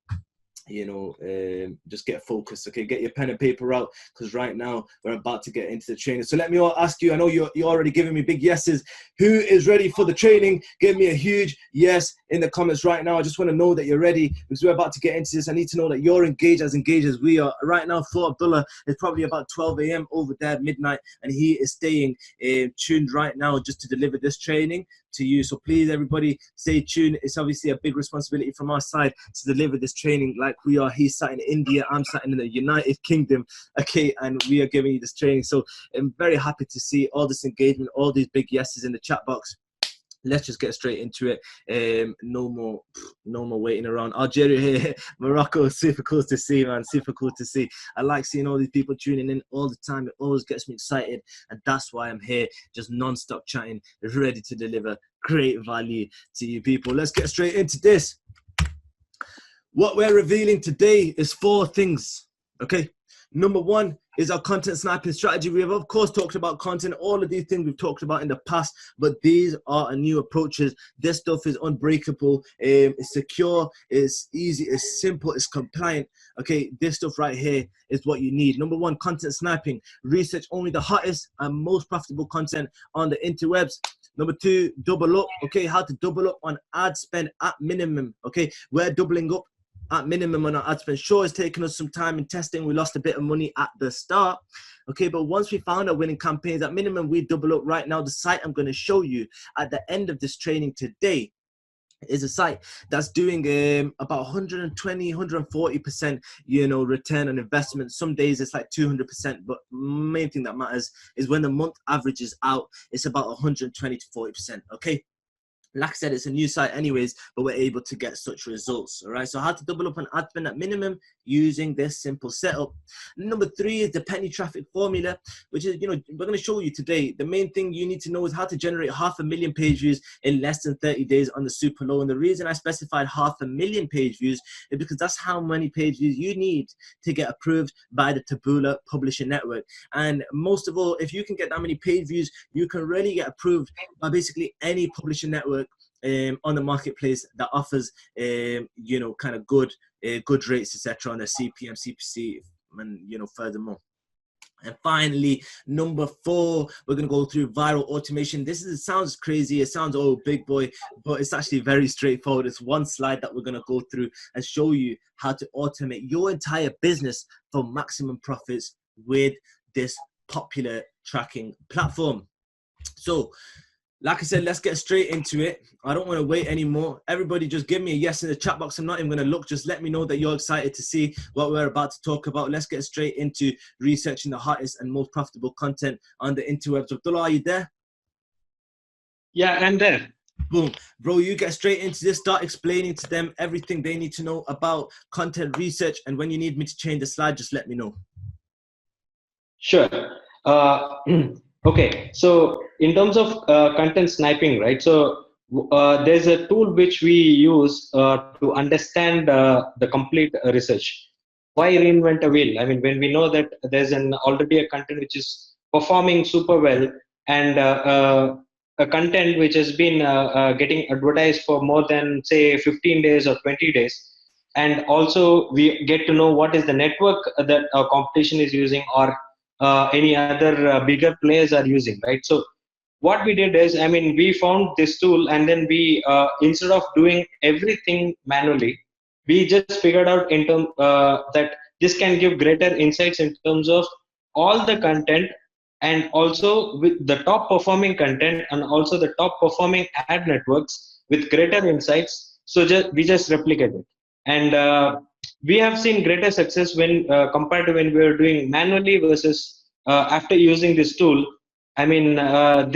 [SPEAKER 1] just get focused. Okay, get your pen and paper out, because right now we're about to get into the training. So let me ask you, I know you're already giving me big yeses. Who is ready for the training? Give me a huge yes in the comments right now. I just want to know that you're ready, because we're about to get into this. I need to know that you're engaged as we are. Right now, for Abdullah, it's probably about 12 a.m. over there, midnight, and he is staying tuned right now just to deliver this training to you. So please, everybody, stay tuned. It's obviously a big responsibility from our side to deliver this training like we are. He's sat in India, I'm sat in the United Kingdom, okay, and we are giving you this training. So I'm very happy to see all this engagement, all these big yeses in the chat box. Let's just get straight into it. No more waiting around. Algeria here, Morocco, super cool to see, man. Super cool to see. I like seeing all these people tuning in all the time. It always gets me excited, and that's why I'm here, just non-stop chatting, ready to deliver great value to you people. Let's get straight into this. What we're revealing today is 4 things, okay? Number 1 is our content sniping strategy. We have, of course, talked about content. All of these things we've talked about in the past, but these are new approaches. This stuff is unbreakable. It's secure. It's easy. It's simple. It's compliant. Okay, this stuff right here is what you need. Number 1, content sniping. Research only the hottest and most profitable content on the interwebs. Number 2, double up. Okay, how to double up on ad spend at minimum. Okay, we're doubling up at minimum on our ad spend. Sure, it's taken us some time in testing. We lost a bit of money at the start. Okay, but once we found our winning campaigns, at minimum, we double up. Right now, the site I'm going to show you at the end of this training today is a site that's doing about 120, 140%, return on investment. Some days it's like 200%, but main thing that matters is when the month average is out, it's about 120 to 40%. Okay. Like I said, it's a new site anyways, but we're able to get such results. All right. So how to double up on ad spend at minimum using this simple setup. Number 3 is the penny traffic formula, which is, we're going to show you today. The main thing you need to know is how to generate 500,000 page views in less than 30 days on the super low. And the reason I specified 500,000 page views is because that's how many page views you need to get approved by the Taboola publishing network. And most of all, if you can get that many page views, you can really get approved by basically any publishing network on the marketplace that offers, kind of good rates, etc. on their CPM, CPC, and furthermore. And finally, number 4, we're going to go through viral automation. It sounds crazy. It sounds, big boy, but it's actually very straightforward. It's 1 slide that we're going to go through and show you how to automate your entire business for maximum profits with this popular tracking platform. So, like I said, let's get straight into it. I don't want to wait anymore. Everybody just give me a yes in the chat box. I'm not even going to look. Just let me know that you're excited to see what we're about to talk about. Let's get straight into researching the hottest and most profitable content on the interwebs. Abdullah, are you there?
[SPEAKER 2] Yeah, I'm there.
[SPEAKER 1] Boom. Bro, you get straight into this. Start explaining to them everything they need to know about content research. And when you need me to change the slide, just let me know.
[SPEAKER 2] Sure. Okay, so in terms of content sniping, right? So there's a tool which we use to understand the complete research. Why reinvent a wheel? I mean, when we know that there's already a content which is performing super well, and a content which has been getting advertised for more than, say, 15 days or 20 days, and also we get to know what is the network that our competition is using, or any other bigger players are using, right? So what we did is, I mean, we found this tool, and then we instead of doing everything manually, we just figured out in term that this can give greater insights in terms of all the content, and also with the top performing content, and also the top performing ad networks with greater insights. So we just replicate it, and we have seen greater success when compared to when we were doing manually versus after using this tool. I mean, there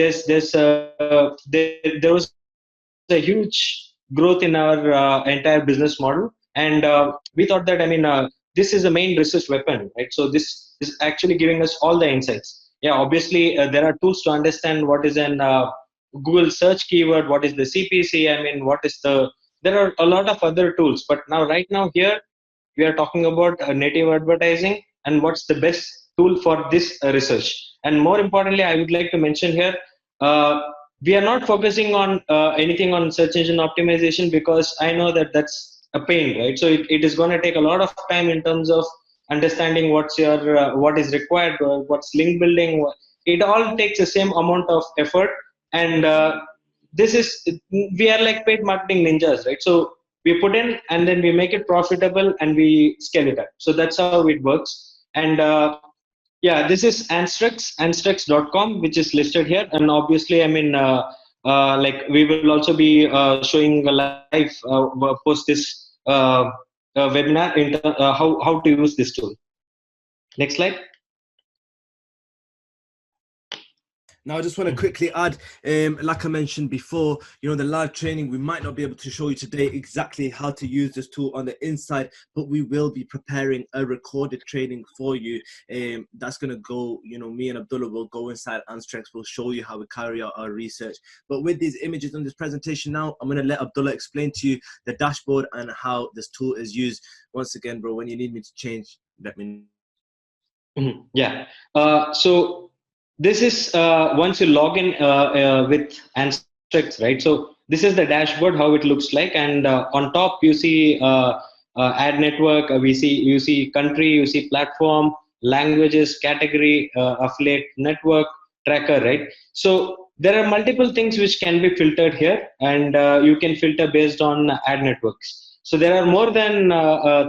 [SPEAKER 2] was a huge growth in our entire business model, and we thought that, I mean, this is the main research weapon, right? So this is actually giving us all the insights. Yeah, obviously there are tools to understand what is an Google search keyword, what is the CPC. I mean, what is the there are a lot of other tools, but right now here we are talking about native advertising and what's the best tool for this research. And more importantly, I would like to mention here, uh, we are not focusing on anything on search engine optimization, because I know that that's a pain, right? So it is going to take a lot of time in terms of understanding what's your what is required, what's link building. It all takes the same amount of effort, and this is we are like paid marketing ninjas, right? So we put in, and then we make it profitable, and we scale it up. So that's how it works. And yeah, this is anstrix.com, which is listed here. And obviously, I mean, like we will also be showing a live post this webinar in how to use this tool. Next slide.
[SPEAKER 1] Now, I just want to quickly add, like I mentioned before, you know, the live training, we might not be able to show you today exactly how to use this tool on the inside, but we will be preparing a recorded training for you. That's going to go, you know, me and Abdullah will go inside Anstrex, we'll show you how we carry out our research. But with these images on this presentation now, I'm going to let Abdullah explain to you the dashboard and how this tool is used. Once again, bro, when you need me to change, let me know.
[SPEAKER 2] Yeah. So this is once you log in with Anstrix, right? So this is the dashboard, how it looks like, and on top you see ad network. You see country, you see platform, languages, category, affiliate network, tracker, right? So there are multiple things which can be filtered here, and you can filter based on ad networks. So there are more than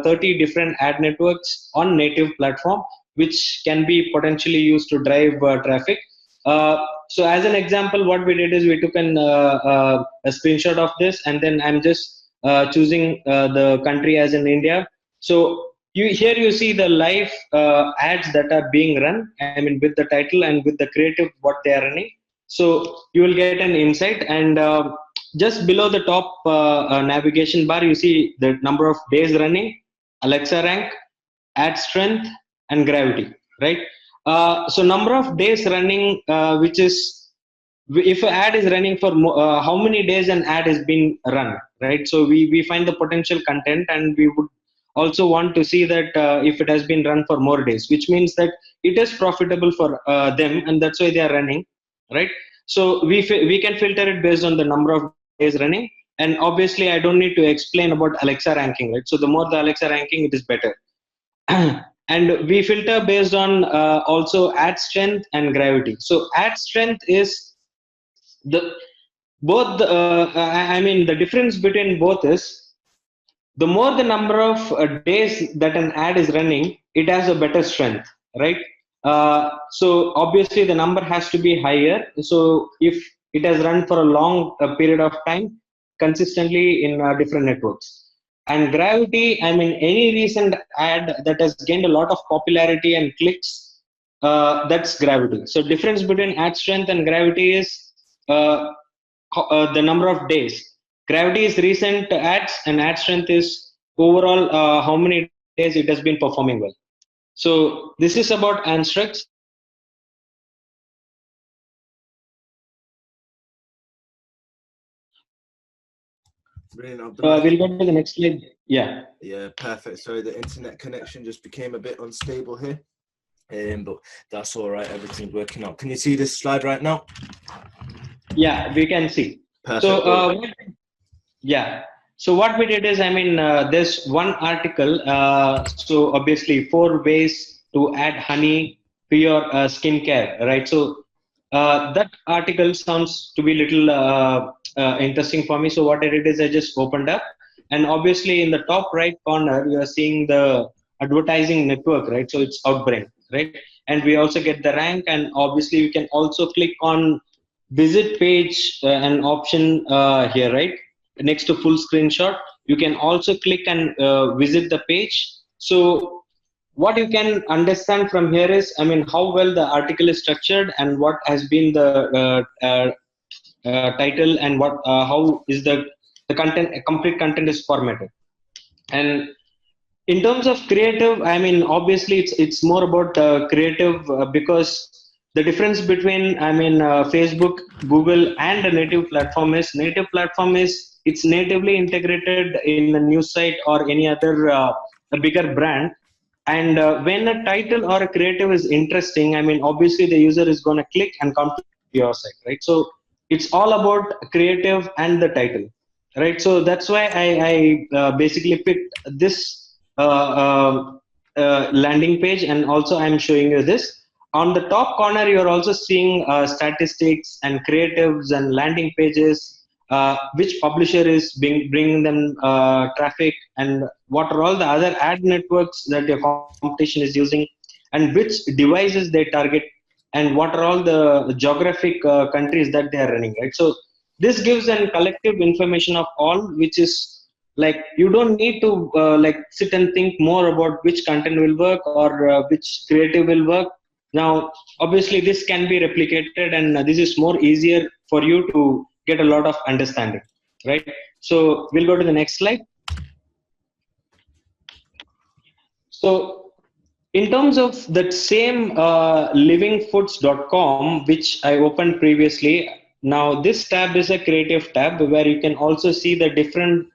[SPEAKER 2] 30 different ad networks on native platform, which can be potentially used to drive traffic. So as an example, what we did is we took a screenshot of this, and then I'm just choosing the country as in India. So here you see the live ads that are being run, I mean, with the title and with the creative what they are running. So you will get an insight, and just below the top navigation bar, you see the number of days running, Alexa rank, ad strength, and gravity, right? So number of days running, which is if an ad is running for how many days an ad has been run, right? So we find the potential content, and we would also want to see that if it has been run for more days, which means that it is profitable for them, and that's why they are running, right? So we can filter it based on the number of days running. And obviously I don't need to explain about Alexa ranking, right? So the more the Alexa ranking, it is better. And we filter based on also ad strength and gravity. So ad strength is the both I mean, the difference between both is, the more the number of days that an ad is running, it has a better strength, right? So obviously the number has to be higher. So if it has run for a long period of time consistently in different networks. And gravity, I mean, any recent ad that has gained a lot of popularity and clicks, that's gravity. So difference between ad strength and gravity is the number of days. Gravity is recent ads, and ad strength is overall how many days it has been performing well. So this is about Anstrix.
[SPEAKER 1] Brilliant.
[SPEAKER 2] We'll go to the next slide. Yeah.
[SPEAKER 1] Yeah, perfect. Sorry, the internet connection just became a bit unstable here. But that's all right. Everything's working out. Can you see this slide right now?
[SPEAKER 2] Yeah, we can see.
[SPEAKER 1] Perfect.
[SPEAKER 2] So yeah. So what we did is, I mean, there's one article. So obviously, 4 ways to add honey to your skincare, right? So that article sounds to be little interesting for me. So what I did is I just opened up, and obviously in the top right corner you are seeing the advertising network, right? So it's Outbrain, right? And we also get the rank, and obviously we can also click on visit page, an option here, right? Next to full screenshot, you can also click and visit the page. So what you can understand from here is, I mean, how well the article is structured and what has been the title, and what how is the content, complete content is formatted. And in terms of creative, I mean, obviously it's more about creative, because the difference between, I mean, Facebook, Google and a native platform is it's natively integrated in a news site or any other a bigger brand. And when a title or a creative is interesting, I mean, obviously the user is going to click and come to your site, right? So it's all about creative and the title, right? So that's why I basically picked this landing page, and also I'm showing you this. On the top corner, you're also seeing statistics and creatives and landing pages, which publisher is bringing them traffic, and what are all the other ad networks that your competition is using, and which devices they target, and what are all the geographic countries that they are running, right? So this gives an collective information of all, which is like you don't need to like sit and think more about which content will work or which creative will work. Now obviously this can be replicated, and this is more easier for you to get a lot of understanding, right? So we'll go to the next slide. So in terms of that same livingfoods.com, which I opened previously, now this tab is a creative tab where you can also see the different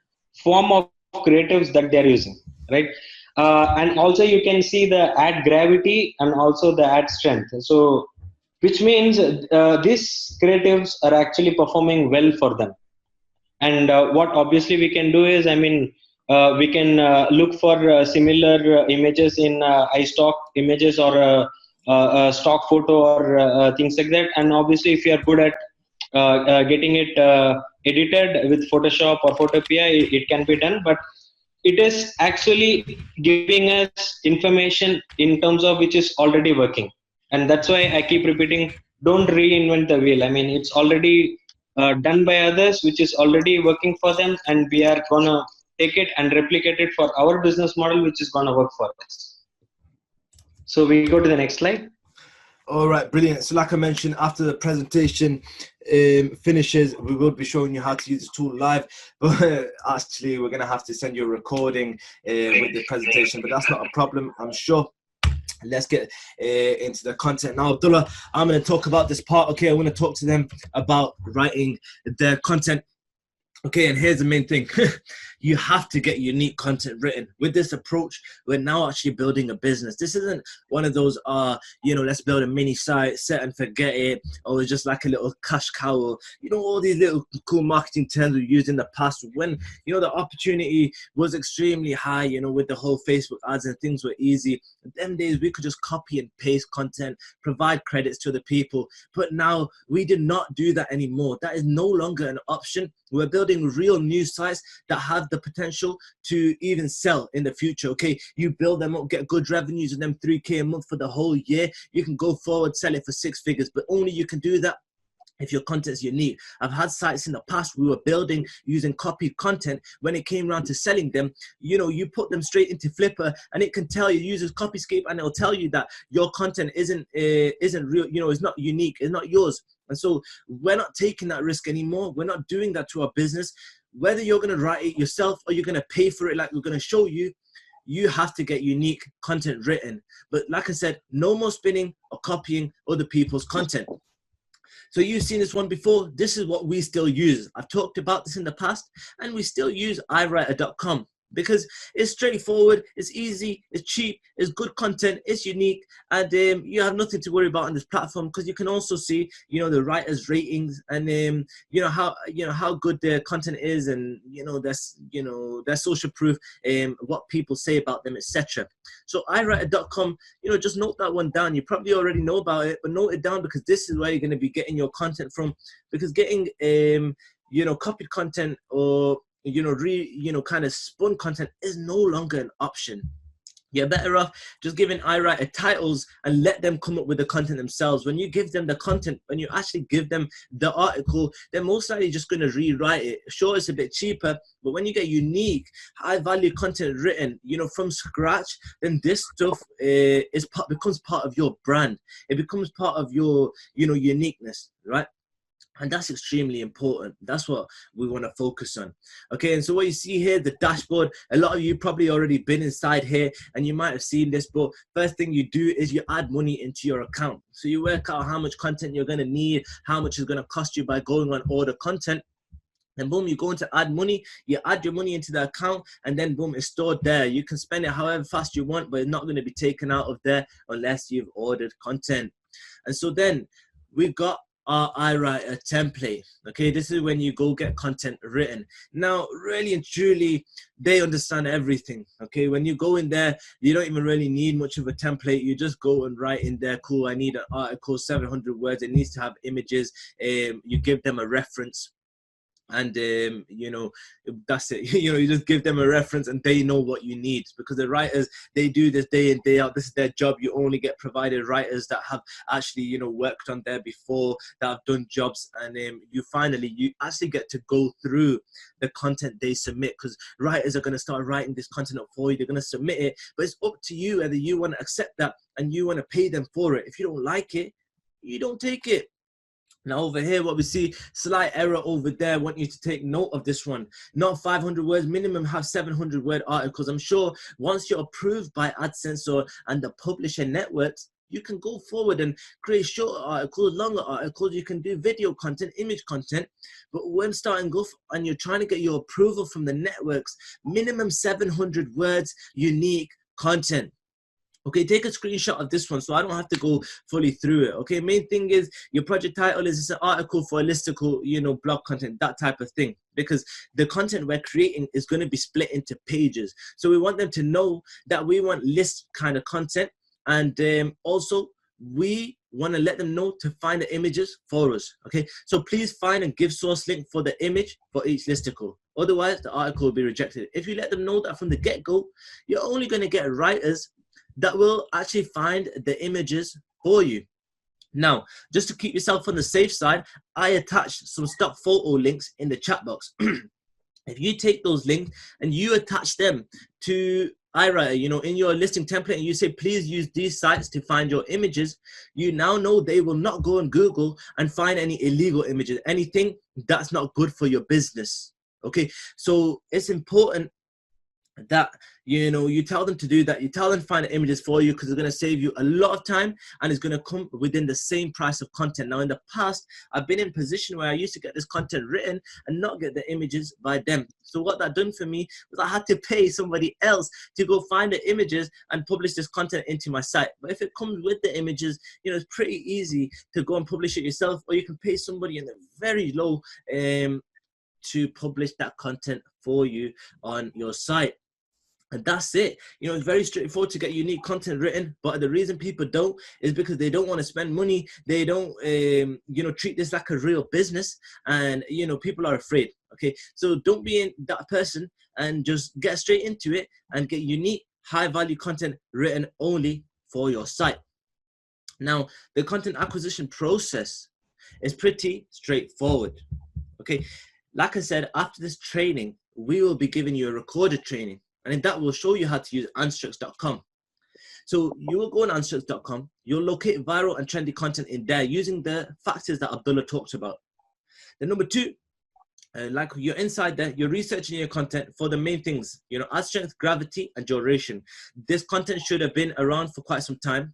[SPEAKER 2] form of creatives that they're using, right? And also you can see the ad gravity and also the ad strength. So which means these creatives are actually performing well for them. And what obviously we can do is, I mean, we can look for similar images in iStock images or stock photo or things like that. And obviously if you are good at getting it edited with Photoshop or Photopea, it can be done. But it is actually giving us information in terms of which is already working. And that's why I keep repeating, don't reinvent the wheel. I mean, it's already done by others, which is already working for them, and we are gonna take it and replicate it for our business model, which is gonna work for us. So we go to the next slide.
[SPEAKER 1] All right, brilliant. So like I mentioned, after the presentation finishes, we will be showing you how to use this tool live, but actually we're going to have to send you a recording with the presentation, but that's not a problem, I'm sure. Let's get into the content now. Abdullah, I'm going to talk about this part. Okay, I want to talk to them about writing their content. Okay, and here's the main thing. You have to get unique content written. With this approach, we're now actually building a business. This isn't one of those, you know, let's build a mini site, set and forget it, or it's just like a little cash cow, or, you know, all these little cool marketing terms we used in the past when, you know, the opportunity was extremely high, you know, with the whole Facebook ads and things were easy. In them days, we could just copy and paste content, provide credits to the people. But now we do not do that anymore. That is no longer an option. We're building real news sites that have the potential to even sell in the future. Okay, you build them up, get good revenues of them, 3K a month for the whole year. You can go forward, sell it for 6 figures, but only you can do that if your content's unique. I've had sites in the past we were building using copied content. When it came around to selling them, you know, you put them straight into Flipper and it can tell you, uses Copyscape, and it'll tell you that your content isn't real, you know, it's not unique, it's not yours. And so we're not taking that risk anymore. We're not doing that to our business. Whether you're going to write it yourself or you're going to pay for it like we're going to show you, you have to get unique content written. But like I said, no more spinning or copying other people's content. So you've seen this one before. This is what we still use. I've talked about this in the past, and we still use iWriter.com. because it's straightforward, it's easy, it's cheap, it's good content, it's unique, and you have nothing to worry about on this platform, because you can also see, you know, the writers' ratings, and you know how good their content is, and their social proof, what people say about them, etc. So iWriter.com, you know, just note that one down. You probably already know about it, but note it down, because this is where you're going to be getting your content from. Because getting copied content, or kind of spun content, is no longer an option. You're better off just giving iWriter titles and let them come up with the content themselves. When you give them the content, when you actually give them the article, they're most likely just going to rewrite it. Sure, it's a bit cheaper, but when you get unique, high-value content written, you know, from scratch, then this stuff becomes part of your brand. It becomes part of your, uniqueness, right? And that's extremely important. That's what we want to focus on. Okay, and so what you see here, the dashboard, a lot of you probably already been inside here and you might have seen this, but first thing you do is you add money into your account. So you work out how much content you're going to need, how much it's going to cost you by going on order content. And boom, you go into add money, you add your money into the account, and then boom, it's stored there. You can spend it however fast you want, but it's not going to be taken out of there unless you've ordered content. And so then we've got our iWriter template. Okay, this is when you go get content written. Now, really and truly, they understand everything. Okay, when you go in there, you don't even really need much of a template. You just go and write in there, cool, I need an article, 700 words. It needs to have images. You give them a reference. And that's it. You just give them a reference and they know what you need, because the writers, they do this day in, day out. This is their job. You only get provided writers that have actually worked on there before, that have done jobs, and you actually get to go through the content they submit, because writers are going to start writing this content up for you. They're going to submit it, but it's up to you whether you want to accept that and you want to pay them for it. If you don't like it, you don't take it. Now over here, what we see, slight error over there. I want you to take note of this one. Not 500 words, minimum have 700 word articles. I'm sure once you're approved by AdSense and the publisher networks, you can go forward and create shorter articles, longer articles. You can do video content, image content. But when starting off and you're trying to get your approval from the networks, minimum 700 words, unique content. Okay, take a screenshot of this one so I don't have to go fully through it. Okay, main thing is your project title is an article for a listicle, blog content, that type of thing. Because the content we're creating is going to be split into pages. So we want them to know that we want list kind of content. And also, we want to let them know to find the images for us. Okay, so please find and give source link for the image for each listicle. Otherwise, the article will be rejected. If you let them know that from the get-go, you're only going to get writers that will actually find the images for you. Now, just to keep yourself on the safe side, I attached some stock photo links in the chat box. If you take those links and you attach them to iWriter, in your listing template, and you say, please use these sites to find your images, you now know they will not go on Google and find any illegal images, anything that's not good for your business. Okay, so it's important that you tell them to do that. You tell them to find the images for you, because it's going to save you a lot of time and it's going to come within the same price of content. Now, in the past, I've been in a position where I used to get this content written and not get the images by them. So what that done for me was I had to pay somebody else to go find the images and publish this content into my site. But if it comes with the images, it's pretty easy to go and publish it yourself, or you can pay somebody in a very low to publish that content for you on your site. And that's it. It's very straightforward to get unique content written, but the reason people don't is because they don't want to spend money. They don't, treat this like a real business, and, people are afraid. Okay, so don't be that person and just get straight into it and get unique, high value content written only for your site. Now, the content acquisition process is pretty straightforward. Okay, like I said, after this training, we will be giving you a recorded training. And that will show you how to use Anstrux.com. So you will go on Anstrux.com, you'll locate viral and trendy content in there using the factors that Abdullah talked about. Then number two, like you're inside there, you're researching your content for the main things, ad strength, gravity, and duration. This content should have been around for quite some time.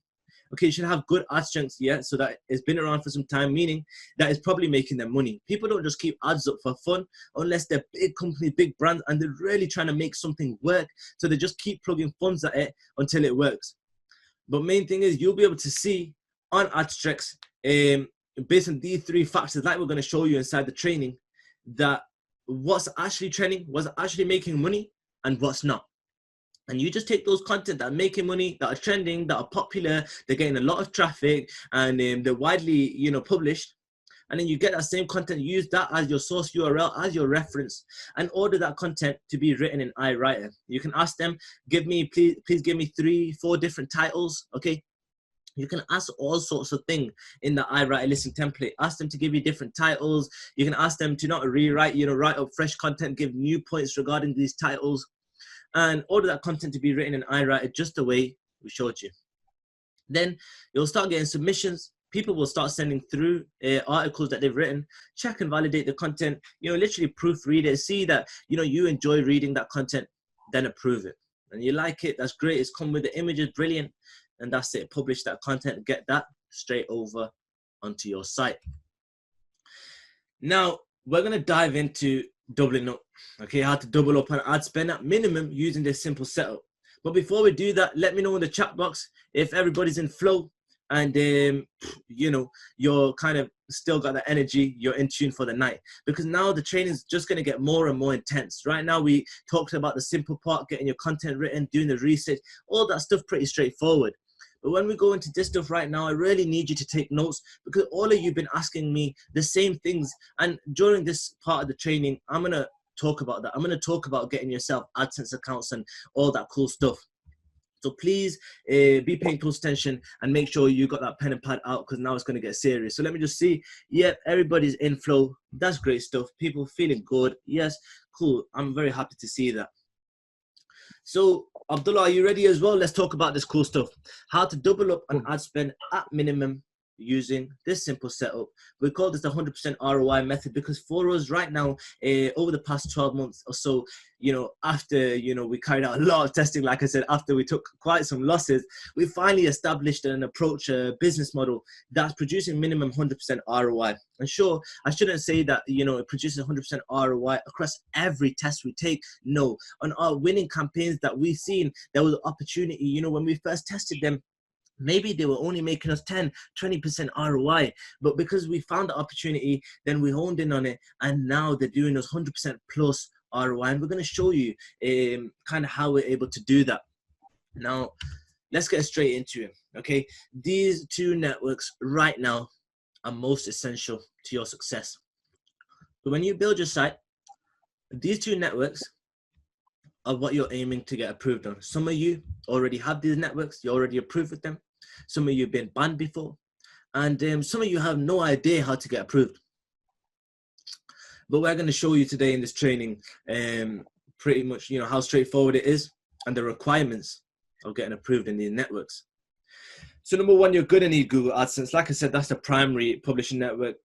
[SPEAKER 1] Okay, you should have good ad strength, yeah, so that it's been around for some time, meaning that it's probably making them money. People don't just keep ads up for fun unless they're big companies, big brands, and they're really trying to make something work. So they just keep plugging funds at it until it works. But main thing is you'll be able to see on ad strengths, based on these 3 factors, like we're going to show you inside the training, that what's actually trending, what's actually making money, and what's not. And you just take those content that are making money, that are trending, that are popular, they're getting a lot of traffic, and they're widely, you know, published. And then you get that same content, use that as your source URL, as your reference, and order that content to be written in iWriter. You can ask them, give me, please give me 3, 4 different titles, okay? You can ask all sorts of things in the iWriter listing template. Ask them to give you different titles. You can ask them to not rewrite, you know, write up fresh content, give new points regarding these titles, and order that content to be written in iWriter just the way we showed you. Then you'll start getting submissions. People will start sending through articles that they've written. Check and validate the content, you know, literally proofread it, see that, you know, you enjoy reading that content, then approve it. And you like it, that's great. It's come with the images, brilliant. And that's it, publish that content, get that straight over onto your site. Now, we're gonna dive into doubling up, okay? How to double up on ad spend at minimum using this simple setup. But before we do that, let me know in the chat box if everybody's in flow and you know, you're kind of still got the energy, you're in tune for the night. Because now the training is just gonna get more and more intense. Right now we talked about the simple part, getting your content written, doing the research, all that stuff pretty straightforward. But when we go into this stuff right now, I really need you to take notes, because all of you've been asking me the same things. And during this part of the training, I'm going to talk about that. I'm going to talk about getting yourself AdSense accounts and all that cool stuff. So please be paying close attention and make sure you got that pen and pad out, because now it's going to get serious. So let me just see. Yep, everybody's in flow. That's great stuff. People feeling good. Yes, cool. I'm very happy to see that. So Abdullah, are you ready as well? Let's talk about this cool stuff. How to double up on ad spend at minimum using this simple setup. We call this the 100% ROI method, because for us right now, over the past 12 months or so, you know, after, you know, we carried out a lot of testing, like I said, after we took quite some losses, we finally established an approach, a business model that's producing minimum 100% ROI. And sure, I shouldn't say that, you know, it produces 100% ROI across every test we take. No, on our winning campaigns that we've seen, there was opportunity. You know, when we first tested them, maybe they were only making us 10, 20% ROI, but because we found the opportunity, then we honed in on it, and now they're doing us 100% plus ROI. And we're going to show you kind of how we're able to do that. Now, let's get straight into it, okay? These 2 networks right now are most essential to your success. So when you build your site, these 2 networks are what you're aiming to get approved on. Some of you already have these networks, you're already approved with them. Some of you have been banned before, and some of you have no idea how to get approved. But we're going to show you today in this training pretty much, you know, how straightforward it is and the requirements of getting approved in these networks. So number 1, you're going to need Google AdSense. Like I said, that's the primary publishing network.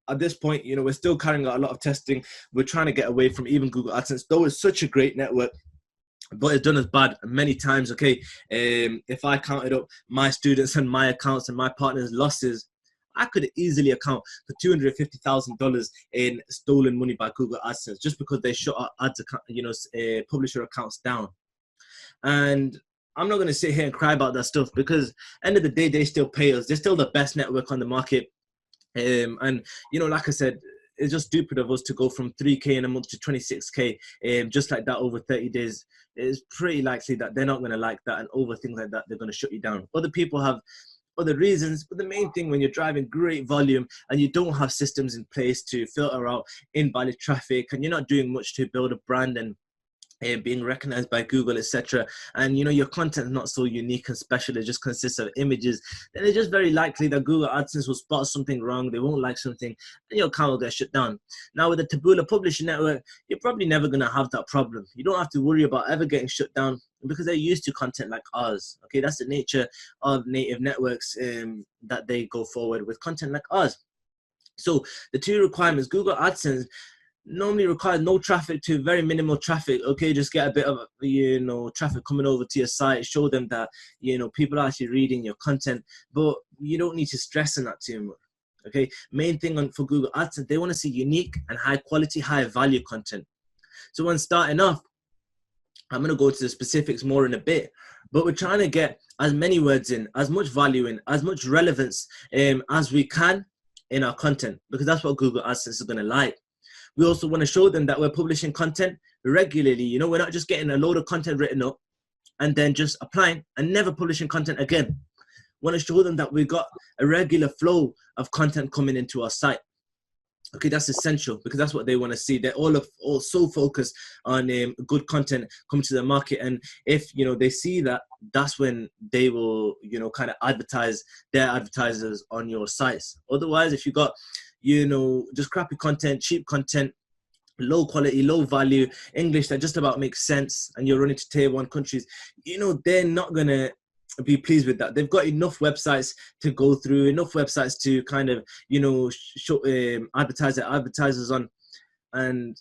[SPEAKER 1] At this point, you know, we're still carrying out a lot of testing. We're trying to get away from even Google AdSense, though it's such a great network, but it's done us bad many times, okay? If I counted up my students and my accounts and my partners' losses, I could easily account for $250,000 in stolen money by Google AdSense just because they shut our ads account, you know, publisher accounts down. And I'm not going to sit here and cry about that stuff, because end of the day, they still pay us. They're still the best network on the market. And, you know, like I said, it's just stupid of us to go from 3K in a month to 26K just like that over 30 days. It's pretty likely that they're not going to like that, and over things like that, they're going to shut you down. Other people have other reasons, but the main thing, when you're driving great volume and you don't have systems in place to filter out invalid traffic, and you're not doing much to build a brand and being recognized by Google, etc., and you know your content is not so unique and special, it just consists of images, then it's just very likely that Google AdSense will spot something wrong, they won't like something, and your account will get shut down. Now with the Taboola publishing network, you're probably never going to have that problem. You don't have to worry about ever getting shut down, because they're used to content like ours. Okay, that's the nature of native networks, that they go forward with content like ours. So the 2 requirements: Google AdSense normally requires no traffic to very minimal traffic. Okay, just get a bit of, you know, traffic coming over to your site, show them that, you know, people are actually reading your content, but you don't need to stress on that too much. Okay, main thing for Google Ads, they want to see unique and high quality, high value content. So when starting off, I'm going to go to the specifics more in a bit, but we're trying to get as many words in, as much value in, as much relevance as we can in our content, because that's what Google AdSense is going to like. We also want to show them that we're publishing content regularly. You know, we're not just getting a load of content written up and then just applying and never publishing content again. We want to show them that we've got a regular flow of content coming into our site. Okay, that's essential because that's what they want to see. They're all so focused on good content coming to the market, and if you know they see that, that's when they will, you know, kind of advertise their advertisers on your sites. Otherwise, if you got, you know, just crappy content, cheap content, low quality, low value, English that just about makes sense, and you're running to tier 1 countries, you know, they're not gonna be pleased with that. They've got enough websites to go through, enough websites to kind of, you know, show, advertise their advertisers on, and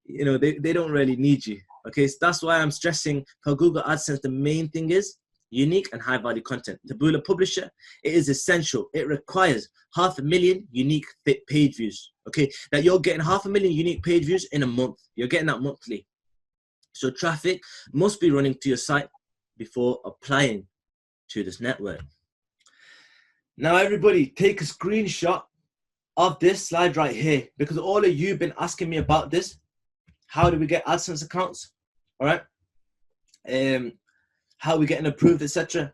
[SPEAKER 1] you know, they don't really need you. Okay, so that's why I'm stressing for Google AdSense, the main thing is unique and high value content. To be a publisher, it is essential. It requires 500,000 unique page views. Okay, that you're getting 500,000 unique page views in a month. You're getting that monthly. So traffic must be running to your site before applying to this network. Now, everybody, take a screenshot of this slide right here, because all of you have been asking me about this. How do we get AdSense accounts? All right. How are we getting approved, etc.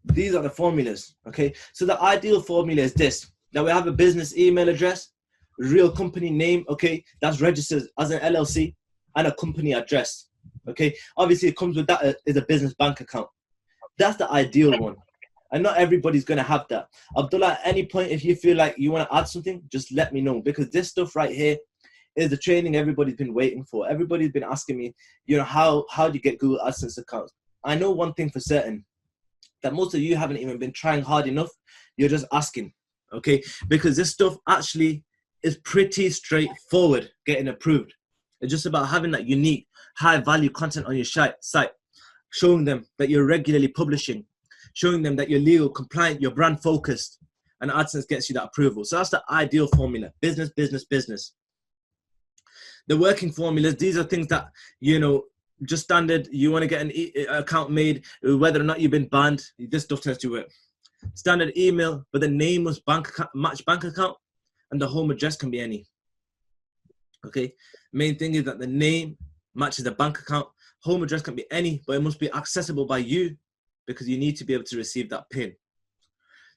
[SPEAKER 1] These are the formulas. Okay. So the ideal formula is this: that we have a business email address, real company name. Okay. That's registered as an LLC, and a company address. Okay. Obviously, it comes with that is a business bank account. That's the ideal one. And not everybody's going to have that. Abdullah, at any point, if you feel like you want to add something, just let me know, because this stuff right here is the training everybody's been waiting for. Everybody's been asking me, you know, how do you get Google AdSense accounts? I know one thing for certain, that most of you haven't even been trying hard enough. You're just asking, okay? Because this stuff actually is pretty straightforward, getting approved. It's just about having that unique, high-value content on your site, showing them that you're regularly publishing, showing them that you're legal, compliant, you're brand focused, and AdSense gets you that approval. So that's the ideal formula: business, business, business. The working formulas, these are things that, you know, just standard. You want to get an account made, whether or not you've been banned, this stuff tends to work. Standard email, but the name was match bank account, and the home address can be any. Okay, main thing is that the name matches the bank account. Home address can be any, but it must be accessible by you, because you need to be able to receive that PIN.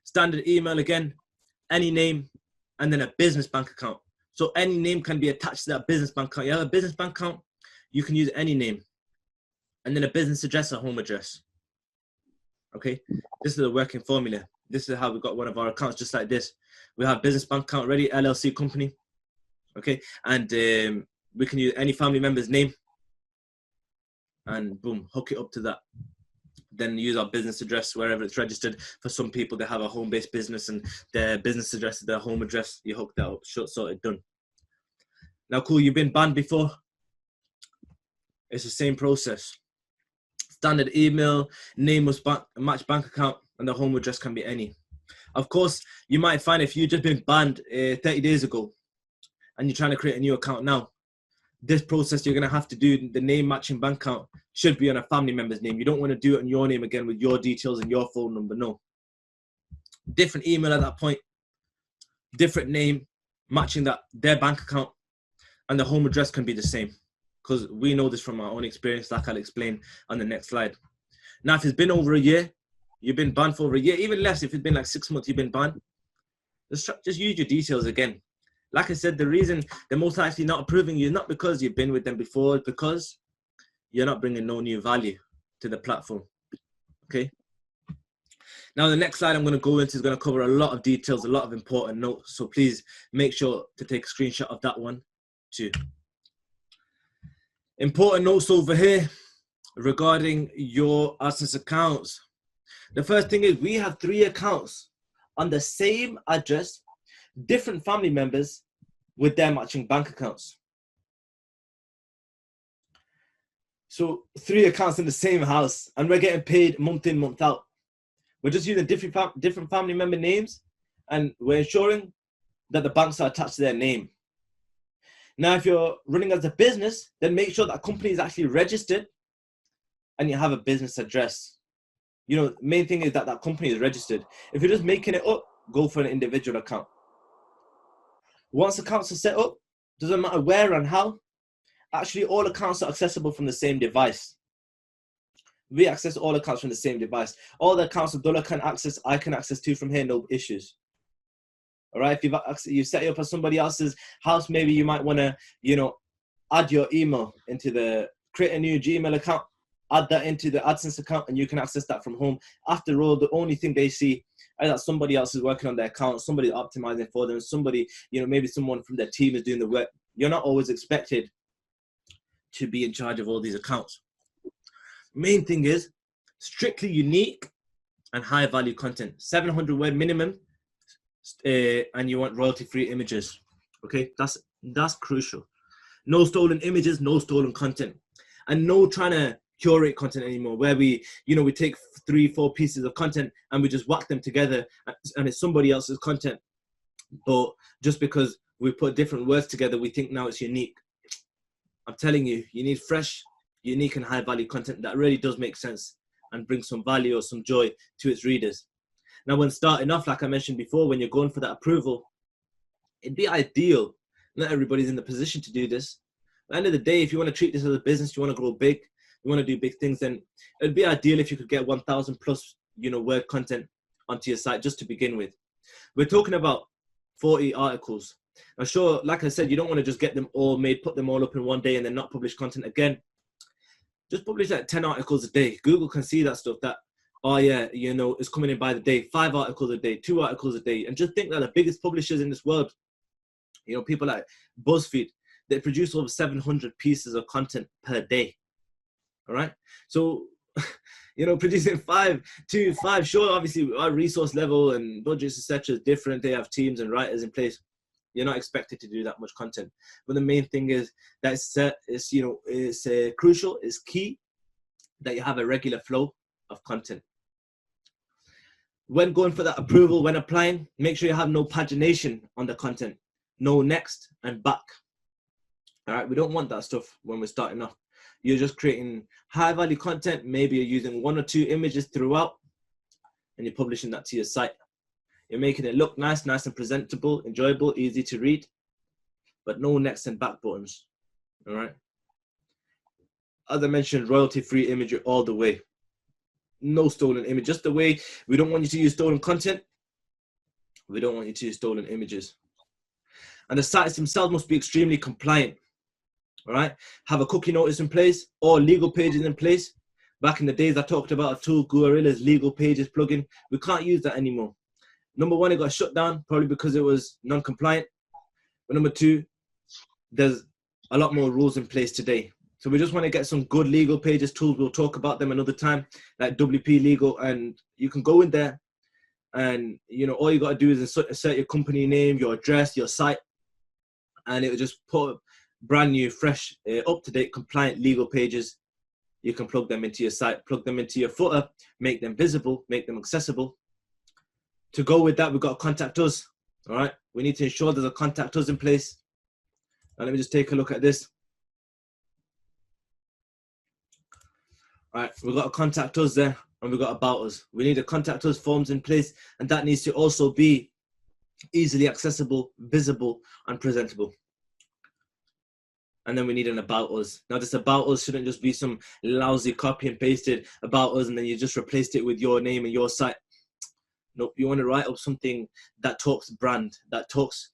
[SPEAKER 1] Standard email, again, any name, and then a business bank account. So any name can be attached to that business bank account. You have a business bank account, you can use any name. And then a business address or home address. Okay, this is the working formula. This is how we got one of our accounts, just like this. We have business bank account ready, LLC company. Okay, and we can use any family member's name, and boom, hook it up to that. Then use our business address wherever it's registered. For some people, they have a home-based business and their business address is their home address. You hook that up, short, sorted, done. Now, cool, you've been banned before. It's the same process. Standard email, name must match bank account, and the home address can be any. Of course, you might find if you've just been banned 30 days ago and you're trying to create a new account now, this process you're going to have to do, the name matching bank account should be on a family member's name. You don't want to do it on your name again with your details and your phone number. No. Different email at that point, different name, matching that their bank account, and the home address can be the same, because we know this from our own experience, like I'll explain on the next slide. Now, if it's been over a year, you've been banned for over a year, even less, if it's been like 6 months, you've been banned, just use your details again. Like I said, the reason they're most likely not approving you is not because you've been with them before, it's because you're not bringing no new value to the platform. Okay. Now, the next slide I'm going to go into is going to cover a lot of details, a lot of important notes. So please make sure to take a screenshot of that one too. Important notes over here regarding your AdSense accounts. The first thing is we have 3 accounts on the same address, different family members, with their matching bank accounts. So 3 accounts in the same house, and we're getting paid month in, month out. We're just using different family member names, and we're ensuring that the banks are attached to their name. Now, if you're running as a business, then make sure that company is actually registered and you have a business address. You know, the main thing is that that company is registered. If you're just making it up, go for an individual account. Once accounts are set up, doesn't matter where and how, actually all accounts are accessible from the same device. We access all accounts from the same device. All the accounts Abdullah can access, I can access too from here, no issues. All right, if you set it up at somebody else's house, maybe you might want to, you know, add your email into create a new Gmail account, add that into the AdSense account, and you can access that from home. After all, the only thing they see is that somebody else is working on their account, somebody optimizing for them, somebody, you know, maybe someone from their team is doing the work. You're not always expected to be in charge of all these accounts. Main thing is strictly unique and high value content, 700 word minimum, and you want royalty-free images. Okay, that's crucial. No stolen images, no stolen content, and no trying to curate content anymore, where we take 3-4 pieces of content and we just whack them together and it's somebody else's content, but just because we put different words together we think now it's unique. I'm telling you, you need fresh, unique and high value content that really does make sense and bring some value or some joy to its readers. Now, when starting off, like I mentioned before, when you're going for that approval, it'd be ideal. Not everybody's in the position to do this. At the end of the day, if you want to treat this as a business, you want to grow big, you want to do big things, then it'd be ideal if you could get 1,000 plus, word content onto your site just to begin with. We're talking about 40 articles. I'm sure, like I said, you don't want to just get them all made, put them all up in one day and then not publish content again. Just publish like 10 articles a day. Google can see that stuff, that, oh yeah, it's coming in by the day, 5 articles a day, 2 articles a day. And just think that the biggest publishers in this world, people like BuzzFeed, they produce over 700 pieces of content per day. All right. So, producing 5, sure, obviously our resource level and budgets, etc. is different. They have teams and writers in place. You're not expected to do that much content. But the main thing is that it's crucial, it's key that you have a regular flow of content. When going for that approval, when applying, make sure you have no pagination on the content, no next and back. All right, we don't want that stuff when we're starting off. You're just creating high value content. Maybe you're using 1 or 2 images throughout and you're publishing that to your site. You're making it look nice and presentable, enjoyable, easy to read, but no next and back buttons. All right. As I mentioned, royalty-free imagery all the way. No stolen image. Just the way we don't want you to use stolen content, we don't want you to use stolen images. And the sites themselves must be extremely compliant. All right. Have a cookie notice in place or legal pages in place. Back in the days, I talked about a tool, Gorilla's legal pages plugin. We can't use that anymore. Number 1, it got shut down, probably because it was non-compliant. But number 2, there's a lot more rules in place today. So we just want to get some good legal pages tools. We'll talk about them another time, like WP Legal. And you can go in there and, all you got to do is insert your company name, your address, your site, and it will just put brand new, fresh, up-to-date, compliant legal pages. You can plug them into your site, plug them into your footer, make them visible, make them accessible. To go with that, we've got contact us. All right. We need to ensure there's a contact us in place. Now, let me just take a look at this. All right. We've got a contact us there and we've got about us. We need a contact us forms in place, and that needs to also be easily accessible, visible, and presentable. And then we need an about us. Now, this about us shouldn't just be some lousy copy and pasted about us and then you just replaced it with your name and your site. Nope, you want to write up something that talks brand, that talks,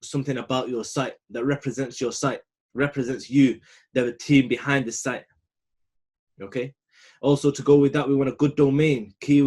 [SPEAKER 1] something about your site, that represents your site, represents you, the team behind the site. Okay. Also, to go with that, we want a good domain, keyword.